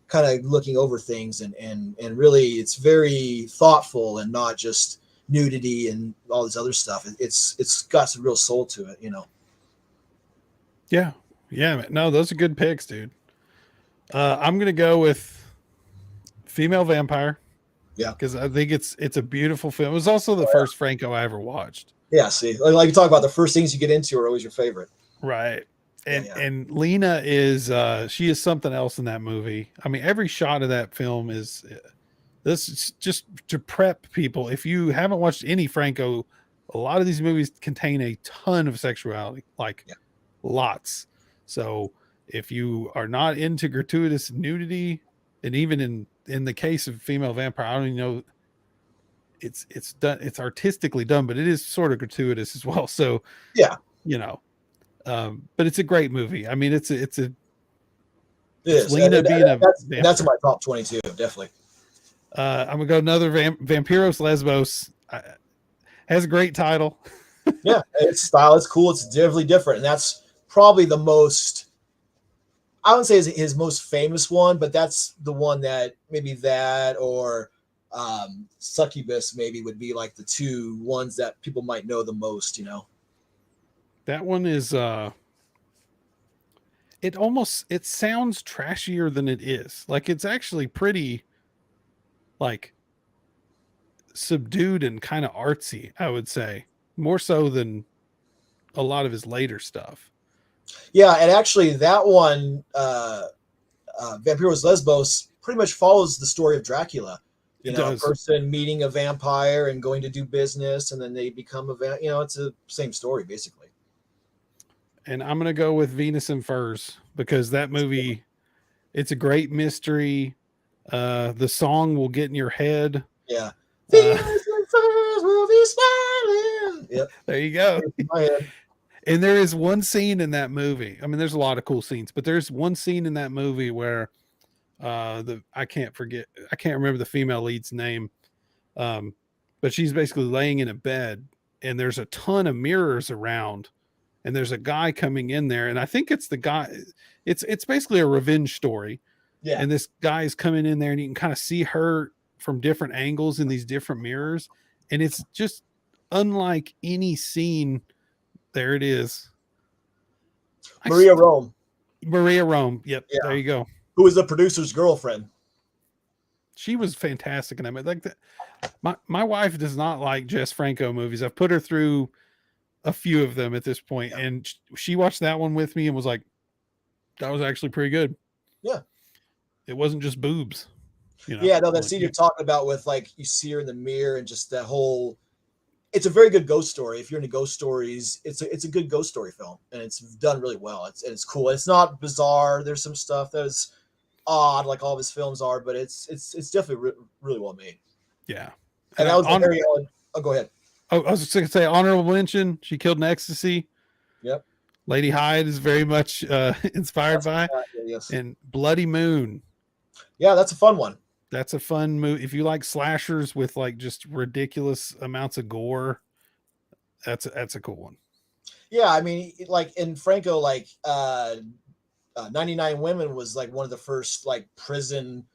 kind of looking over things, and really it's very thoughtful and not just nudity and all this other stuff. It's got some real soul to it, Yeah, man. No, those are good picks, dude. I'm gonna go with Female Vampire. Yeah, because I think it's a beautiful film. It was also the first Franco I ever watched. Yeah, see, like you talk about, the first things you get into are always your favorite. Right. And Lena is she is something else in that movie. I mean, every shot of that film is this is just to prep people. If you haven't watched any Franco, a lot of these movies contain a ton of sexuality, like lots. So if you are not into gratuitous nudity, and even in the case of Female Vampire, I don't even know, it's done, it's artistically done, but it is sort of gratuitous as well. So yeah, but it's a great movie. I mean, it's Lena being that's in my top 22, definitely. I'm gonna go another Vampiros Lesbos. Has a great title. Yeah, its style is cool. It's definitely different, and that's probably the most, I wouldn't say his most famous one, but that's the one that maybe that or Succubus maybe would be like the two ones that people might know the most. That one is it sounds trashier than it is. Like, it's actually pretty like subdued and kind of artsy, I would say, more so than a lot of his later stuff. Yeah, and actually that one, Vampiros Lesbos, pretty much follows the story of Dracula. A person meeting a vampire and going to do business, and then they become a it's the same story basically. And I'm gonna go with Venus and Furs, because that movie, it's a great mystery. The song will get in your head. Yeah. Venus and Furs will be smiling. Yep. There you go. And there is one scene in that movie. I mean, there's a lot of cool scenes, but there's one scene in that movie where I can't remember the female lead's name. But she's basically laying in a bed, and there's a ton of mirrors around, and there's a guy coming in there, and I think it's the guy. It's basically a revenge story. Yeah. And this guy is coming in there, and you can kind of see her from different angles in these different mirrors, and it's just unlike any scene. There it is. Maria Rome. Maria Rome. Yep. Yeah. There you go. Who was the producer's girlfriend. She was fantastic in that movie. Like my wife does not like Jess Franco movies. I've put her through a few of them at this point, and she watched that one with me and was like, that was actually pretty good. Yeah. It wasn't just boobs. You know? Yeah, no, that scene you're talking about with like you see her in the mirror and just that whole. It's a very good ghost story. If you're into ghost stories, it's a good ghost story film, and it's done really well. It's cool. It's not bizarre. There's some stuff that's odd, like all of his films are, but it's definitely really well made. Yeah, and that was a very odd. Oh, go ahead. Oh, I was just going to say honorable mention. She Killed in Ecstasy. Yep. Lady Hyde is very much inspired by. Yes. And Bloody Moon. Yeah, that's a fun one. That's a fun movie. If you like slashers with like just ridiculous amounts of gore, that's a cool one. Yeah, I mean, like in Franco, like 99 Women was like one of the first like prison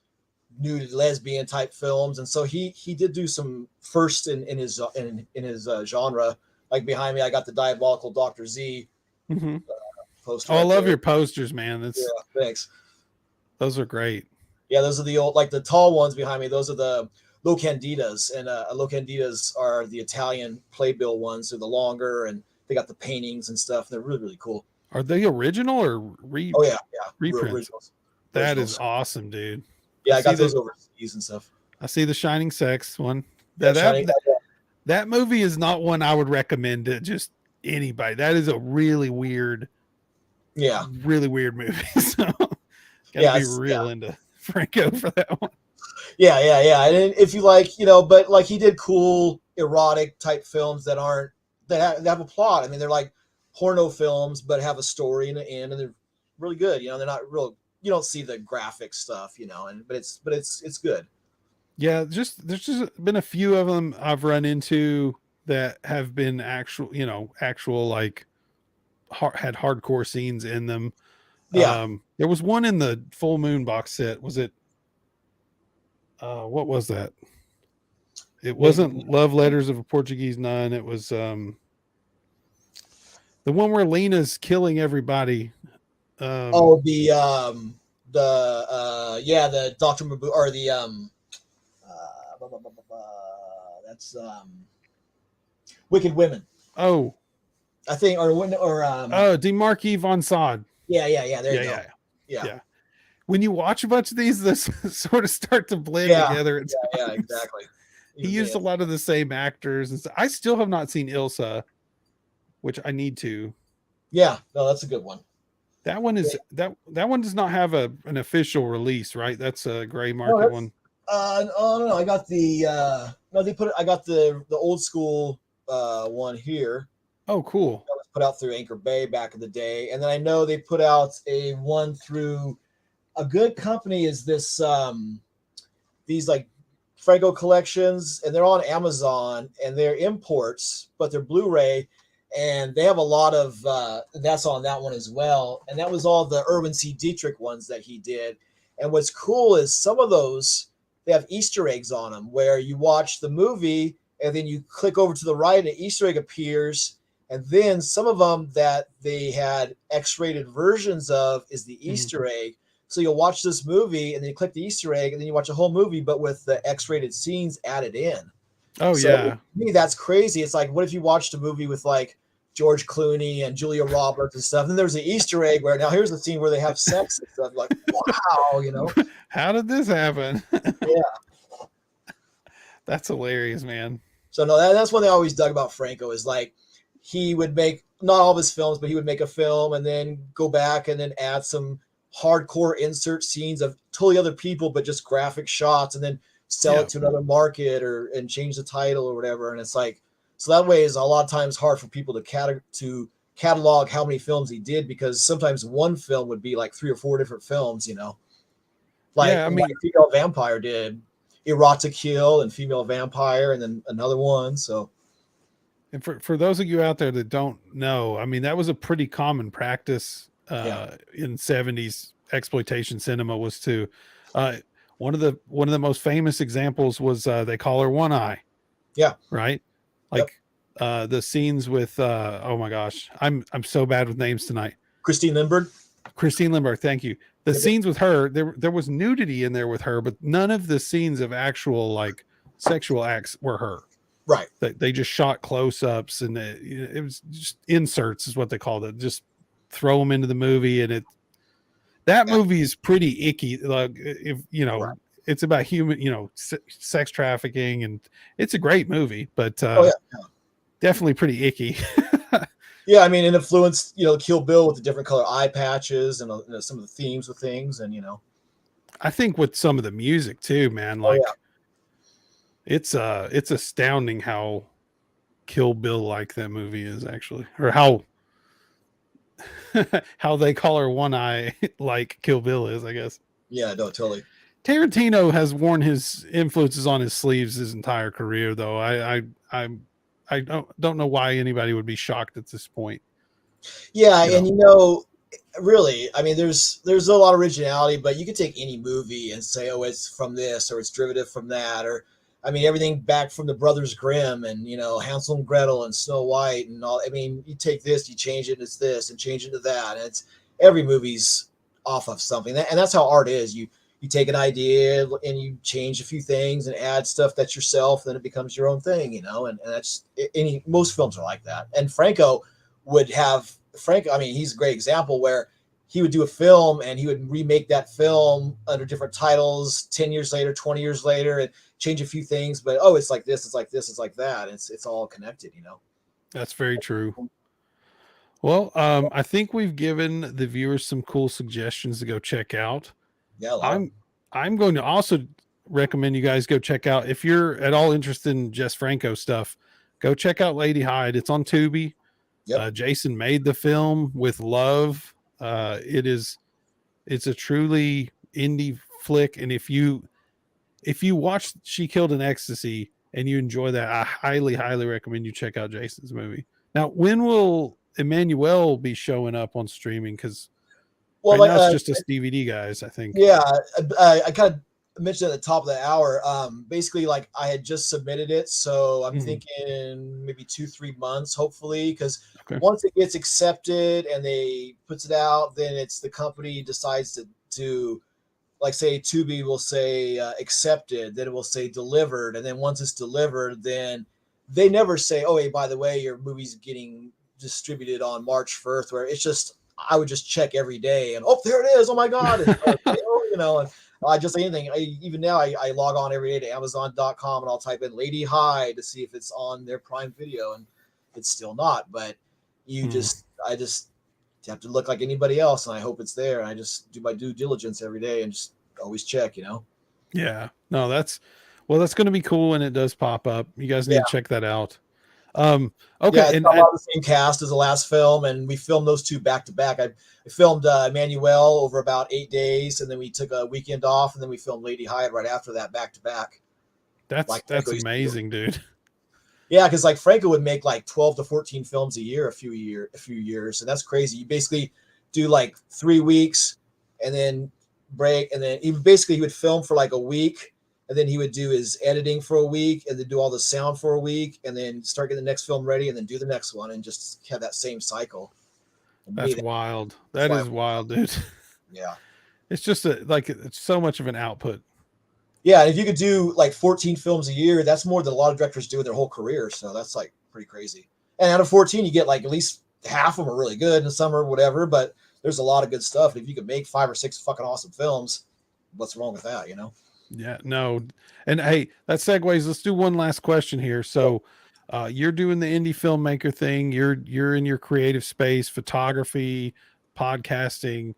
nude lesbian type films, and so he did do some first in his genre. Like behind me, I got the Diabolical Dr. Z poster. I love your posters, man. Yeah, thanks. Those are great. Yeah, those are the old, like the tall ones behind me. Those are the Locanditas, and Locanditas are the Italian playbill ones. They're the longer, and they got the paintings and stuff. They're really, really cool. Are they original or Oh yeah, reprints? Originals. That is awesome, dude. Yeah, I got those overseas and stuff. I see the Shining Sex one. That movie is not one I would recommend to just anybody. That is a really weird, really weird movie. So gotta be real into Franco for that one. Yeah. And if you like, but like he did cool erotic type films that have a plot. I mean, they're like porno films, but have a story in the end, and they're really good. They're not real. You don't see the graphic stuff, but it's good. Yeah, there's just been a few of them I've run into that have been actual like had hardcore scenes in them. Yeah. There was one in the Full Moon box set. Was it? What was that? It wasn't Love Letters of a Portuguese Nun. It was the one where Lena's killing everybody. The Dr. Mabu or the that's Wicked Women. Oh, I think De Marquis von Sade. Yeah. There you go. Yeah. When you watch a bunch of these, this sort of start to blend together. Yeah, exactly. He used a lot of the same actors, and I still have not seen Ilsa, which I need to. Yeah, no, that's a good one. That one is that one does not have an official release, right? That's a gray market one. No, I got the I got the old school one here. Oh, cool. That was put out through Anchor Bay back in the day, and then I know they put out a one through a good company. Is this these like Franco collections, and they're on Amazon, and they're imports, but they're Blu-ray. And they have a lot of that's on that one as well. And that was all the Erwin C. Dietrich ones that he did. And what's cool is some of those, they have Easter eggs on them where you watch the movie and then you click over to the right and an Easter egg appears. And then some of them that they had X-rated versions of is the Easter egg. So you'll watch this movie and then you click the Easter egg and then you watch a whole movie, but with the X-rated scenes added in. Oh, so yeah. To me, that's crazy. It's like, what if you watched a movie with like George Clooney and Julia Roberts and stuff, and then there's an Easter egg where now here's the scene where they have sex and stuff. Like, wow, How did this happen? Yeah. That's hilarious, man. So no, that's one thing I always dug about Franco is like he would make not all of his films, but he would make a film and then go back and then add some hardcore insert scenes of totally other people, but just graphic shots, and then sell it to another market and change the title or whatever. And it's like, so that way is a lot of times hard for people to catalog how many films he did, because sometimes one film would be like 3 or 4 different films, like Female Vampire did Erotic Kill and Female Vampire and then another one. So, and for those of you out there that don't know, I mean, that was a pretty common practice in 70s exploitation cinema was to one of the most famous examples was They Call Her One Eye. Yeah. Right. Like the scenes with oh my gosh, I'm so bad with names tonight. Christine Lindbergh. Christine Lindbergh, thank you. The scenes with her, there was nudity in there with her, but none of the scenes of actual like sexual acts were her. Right. They just shot close-ups, and it was just inserts is what they called it. Just throw them into the movie, and that movie is pretty icky. Like, if Right. it's about human, sex trafficking, and it's a great movie, but definitely pretty icky. Yeah, I mean, it influenced, Kill Bill with the different color eye patches and some of the themes with things, and I think with some of the music too, man. Like, it's astounding how Kill Bill like that movie is actually, or how how they call her One Eye like Kill Bill is, I guess. Yeah, no, totally. Tarantino has worn his influences on his sleeves his entire career, though. I don't know why anybody would be shocked at this point. Yeah, and really, I mean, there's a lot of originality, but you could take any movie and say, oh, it's from this or it's derivative from that, or I mean, everything back from the Brothers Grimm and Hansel and Gretel and Snow White and all. I mean, you take this, you change it, it's this, and change it to that, and it's every movie's off of something, and that's how art is. You take an idea and you change a few things and add stuff that's yourself, then it becomes your own thing, and that's most films are like that. And Franco, I mean, he's a great example where he would do a film and he would remake that film under different titles 10 years later, 20 years later, and change a few things, but it's like this, it's like this, it's like that. It's all connected, That's very true. Well, I think we've given the viewers some cool suggestions to go check out. Yeah, I'm going to also recommend you guys go check out, if you're at all interested in Jess Franco stuff, go check out Lady Hyde. It's on Tubi. Yep. Jason made the film with love. It's a truly indie flick, and if you watch She Killed in Ecstasy and you enjoy that, I highly recommend you check out Jason's movie. Now, when will Emmanuel be showing up on streaming? Because now it's just us DVD guys, I think. Yeah, I kind of mentioned at the top of the hour. Basically, like I had just submitted it, so I'm thinking maybe 2-3 months, hopefully, because once it gets accepted and they puts it out, then it's the company decides to like say Tubi will say accepted, then it will say delivered, and then once it's delivered, then they never say, oh, hey, by the way, your movie's getting distributed on March 1st, where it's just I would just check every day and there it is. Oh my God. And I just anything. Even now I log on every day to Amazon.com and I'll type in Lady Hyde to see if it's on their Prime Video, and it's still not. But I just have to look like anybody else, and I hope it's there. And I just do my due diligence every day and just always check, Yeah. No, that's going to be cool when it does pop up. You guys need to check that out. Okay, yeah, it's about the same cast as the last film, and we filmed those two back to back. I filmed Emmanuel over about 8 days, and then we took a weekend off, and then we filmed Lady Hyde right after that, back to back. That's amazing, dude. Yeah, because like Franco would make like 12 to 14 films a year, a few years, and that's crazy. You basically do like 3 weeks, and then break, and then he would film for like a week. And then he would do his editing for a week, and then do all the sound for a week, and then start getting the next film ready, and then do the next one, and just have that same cycle. That's wild. That is wild, dude. Yeah. It's just it's so much of an output. Yeah, and if you could do like 14 films a year, that's more than a lot of directors do in their whole career. So that's like pretty crazy. And out of 14, you get like at least half of them are really good, and some are whatever. But there's a lot of good stuff. And if you could make 5 or 6 fucking awesome films, what's wrong with that? Yeah, no. And hey, that segues. Let's do one last question here. So you're doing the indie filmmaker thing. You're in your creative space, photography, podcasting,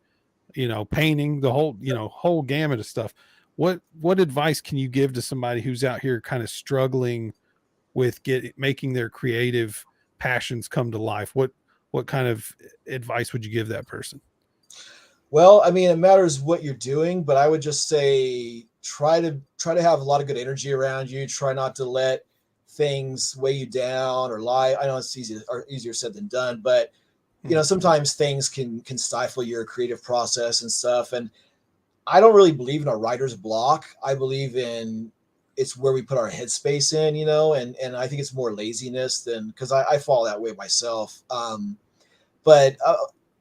painting, the whole gamut of stuff. What advice can you give to somebody who's out here kind of struggling with making their creative passions come to life? What kind of advice would you give that person? Well, I mean, it matters what you're doing, but I would just say try to have a lot of good energy around you. Try not to let things weigh you down or lie. I know it's easier said than done, but sometimes things can stifle your creative process and stuff. And I don't really believe in a writer's block. I believe in it's where we put our headspace in, and I think it's more laziness than because I fall that way myself. But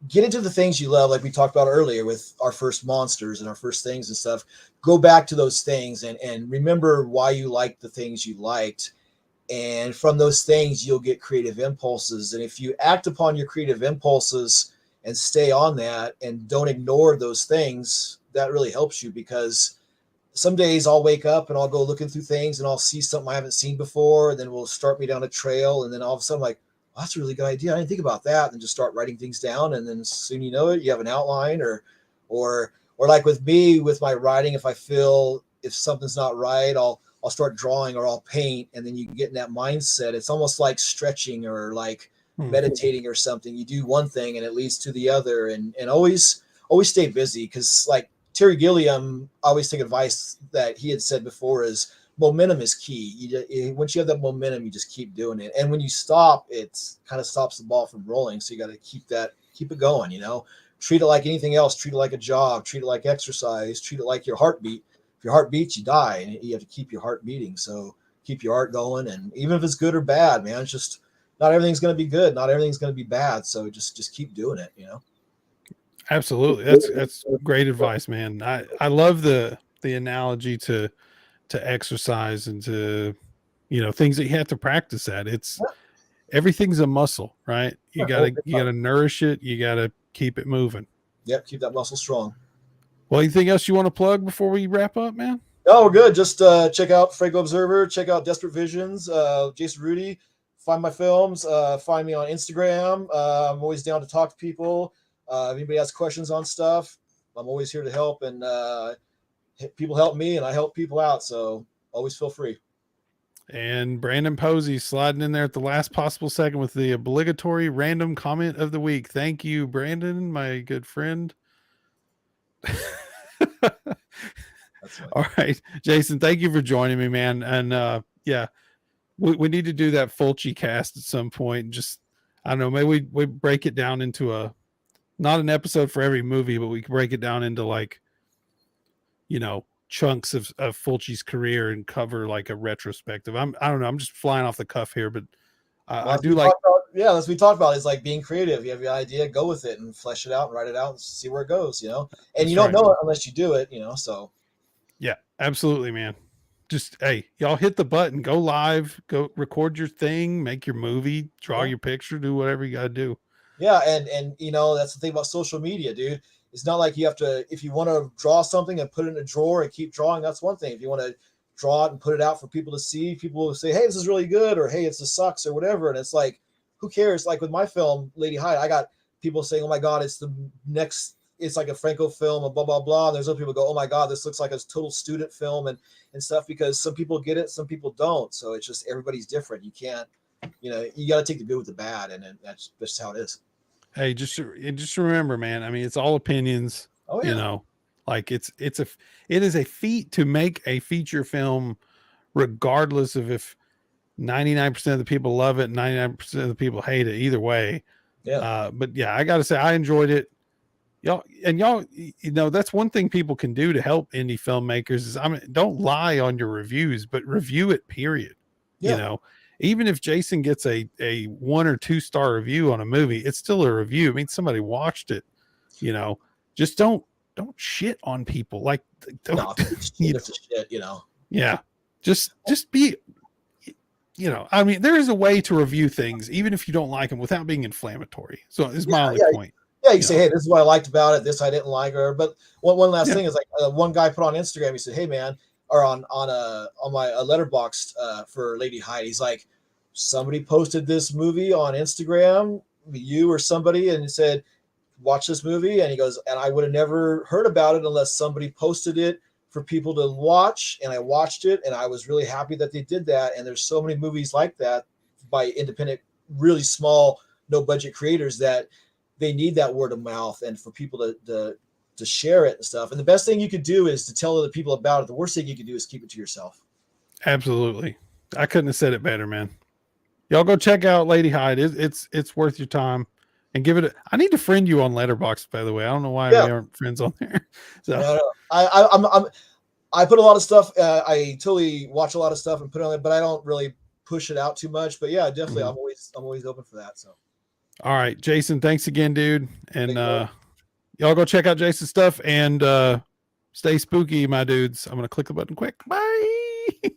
get into the things you love, like we talked about earlier with our first monsters and our first things and stuff. Go back to those things and remember why you liked the things you liked. And from those things, you'll get creative impulses. And if you act upon your creative impulses and stay on that and don't ignore those things, that really helps you, because some days I'll wake up and I'll go looking through things and I'll see something I haven't seen before. And then will start me down a trail. And then all of a sudden, I'm like, oh, that's a really good idea. I didn't think about that. And just start writing things down. And then soon you know it, you have an outline. Or like with me, with my writing, if I feel if something's not right, I'll start drawing or I'll paint, and then you get in that mindset. It's almost like stretching or like meditating or something. You do one thing and it leads to the other, and always stay busy, because like Terry Gilliam, I always take advice that he had said before is momentum is key. Once you have that momentum, you just keep doing it. And when you stop, it kind of stops the ball from rolling. So you got to keep it going, treat it like anything else. Treat it like a job, treat it like exercise, treat it like your heartbeat. If your heart beats, you die, and you have to keep your heart beating. So keep your heart going. And even if it's good or bad, man, it's just not everything's going to be good. Not everything's going to be bad. So just keep doing it, Absolutely. That's great advice, man. I love the analogy to exercise and to, things that you have to practice at. It's everything's a muscle, right? You gotta nourish it. You gotta keep it moving. Yep. Keep that muscle strong. Well, anything else you want to plug before we wrap up, man? No, we're good. Just check out Franco Observer, check out Desperate Visions, Jason Rudy, find my films, find me on Instagram. I'm always down to talk to people. If anybody has questions on stuff, I'm always here to help, and people help me and I help people out. So always feel free. And Brandon Posey sliding in there at the last possible second with the obligatory random comment of the week. Thank you, Brandon, my good friend. All right, Jason, thank you for joining me, man. And we need to do that Fulci cast at some point. Just, I don't know, maybe we break it down into not an episode for every movie, but we can break it down into like, chunks of Fulci's career and cover like a retrospective. I don't know, I'm just flying off the cuff here, but I do like that's what we talked about. It's like being creative. You have your idea, go with it and flesh it out and write it out and see where it goes, and you don't know it unless you do it, so yeah, absolutely, man. Just, hey, y'all hit the button, go live, go record your thing, make your movie, draw your picture, do whatever you gotta do. Yeah, and that's the thing about social media, dude. It's not like you have to, if you want to draw something and put it in a drawer and keep drawing, that's one thing. If you want to draw it and put it out for people to see, people will say, hey, this is really good, or hey, it's just sucks, or whatever. And it's like, who cares? Like with my film, Lady Hyde, I got people saying, oh my God, it's the next, it's like a Franco film and blah, blah, blah. And there's other people go, oh my God, this looks like a total student film and stuff, because some people get it, some people don't. So it's just, everybody's different. You can't, you got to take the good with the bad. And that's just how it is. Hey, just remember, man. I mean, it's all opinions. Oh, yeah. Like it is a feat to make a feature film, regardless of if 99% of the people love it, 99% of the people hate it. Either way, yeah. But yeah, I gotta say, I enjoyed it. Y'all, that's one thing people can do to help indie filmmakers is, don't lie on your reviews, but review it. Period. Yeah. Even if Jason gets a 1 or 2 star review on a movie, it's still a review. I mean, somebody watched it. Just don't shit on people. Like, don't shit. Yeah, just be. I mean, there is a way to review things, even if you don't like them, without being inflammatory. So is my only point. Yeah, you say, hey, this is what I liked about it. This I didn't like, but one last thing is like one guy put on Instagram. He said, hey man, or on my letterboxd for Lady Hyde. He's like, somebody posted this movie on Instagram, you or somebody, and he said, watch this movie. And he goes, and I would have never heard about it unless somebody posted it for people to watch. And I watched it, and I was really happy that they did that. And there's so many movies like that by independent, really small, no budget creators that they need that word of mouth and for people to share it and stuff. And the best thing you could do is to tell other people about it. The worst thing you could do is keep it to yourself. Absolutely. I couldn't have said it better, man. Y'all go check out Lady Hyde. It's worth your time, and give it I need to friend you on Letterboxd, by the way. I don't know why we aren't friends on there. So no. I put a lot of stuff. I totally watch a lot of stuff and put it on there, but I don't really push it out too much. But yeah, definitely. I'm always open for that. So All right, Jason, thanks again, dude. And Thank you. y'all go check out Jason's stuff and stay spooky, my dudes. I'm gonna click the button quick. Bye.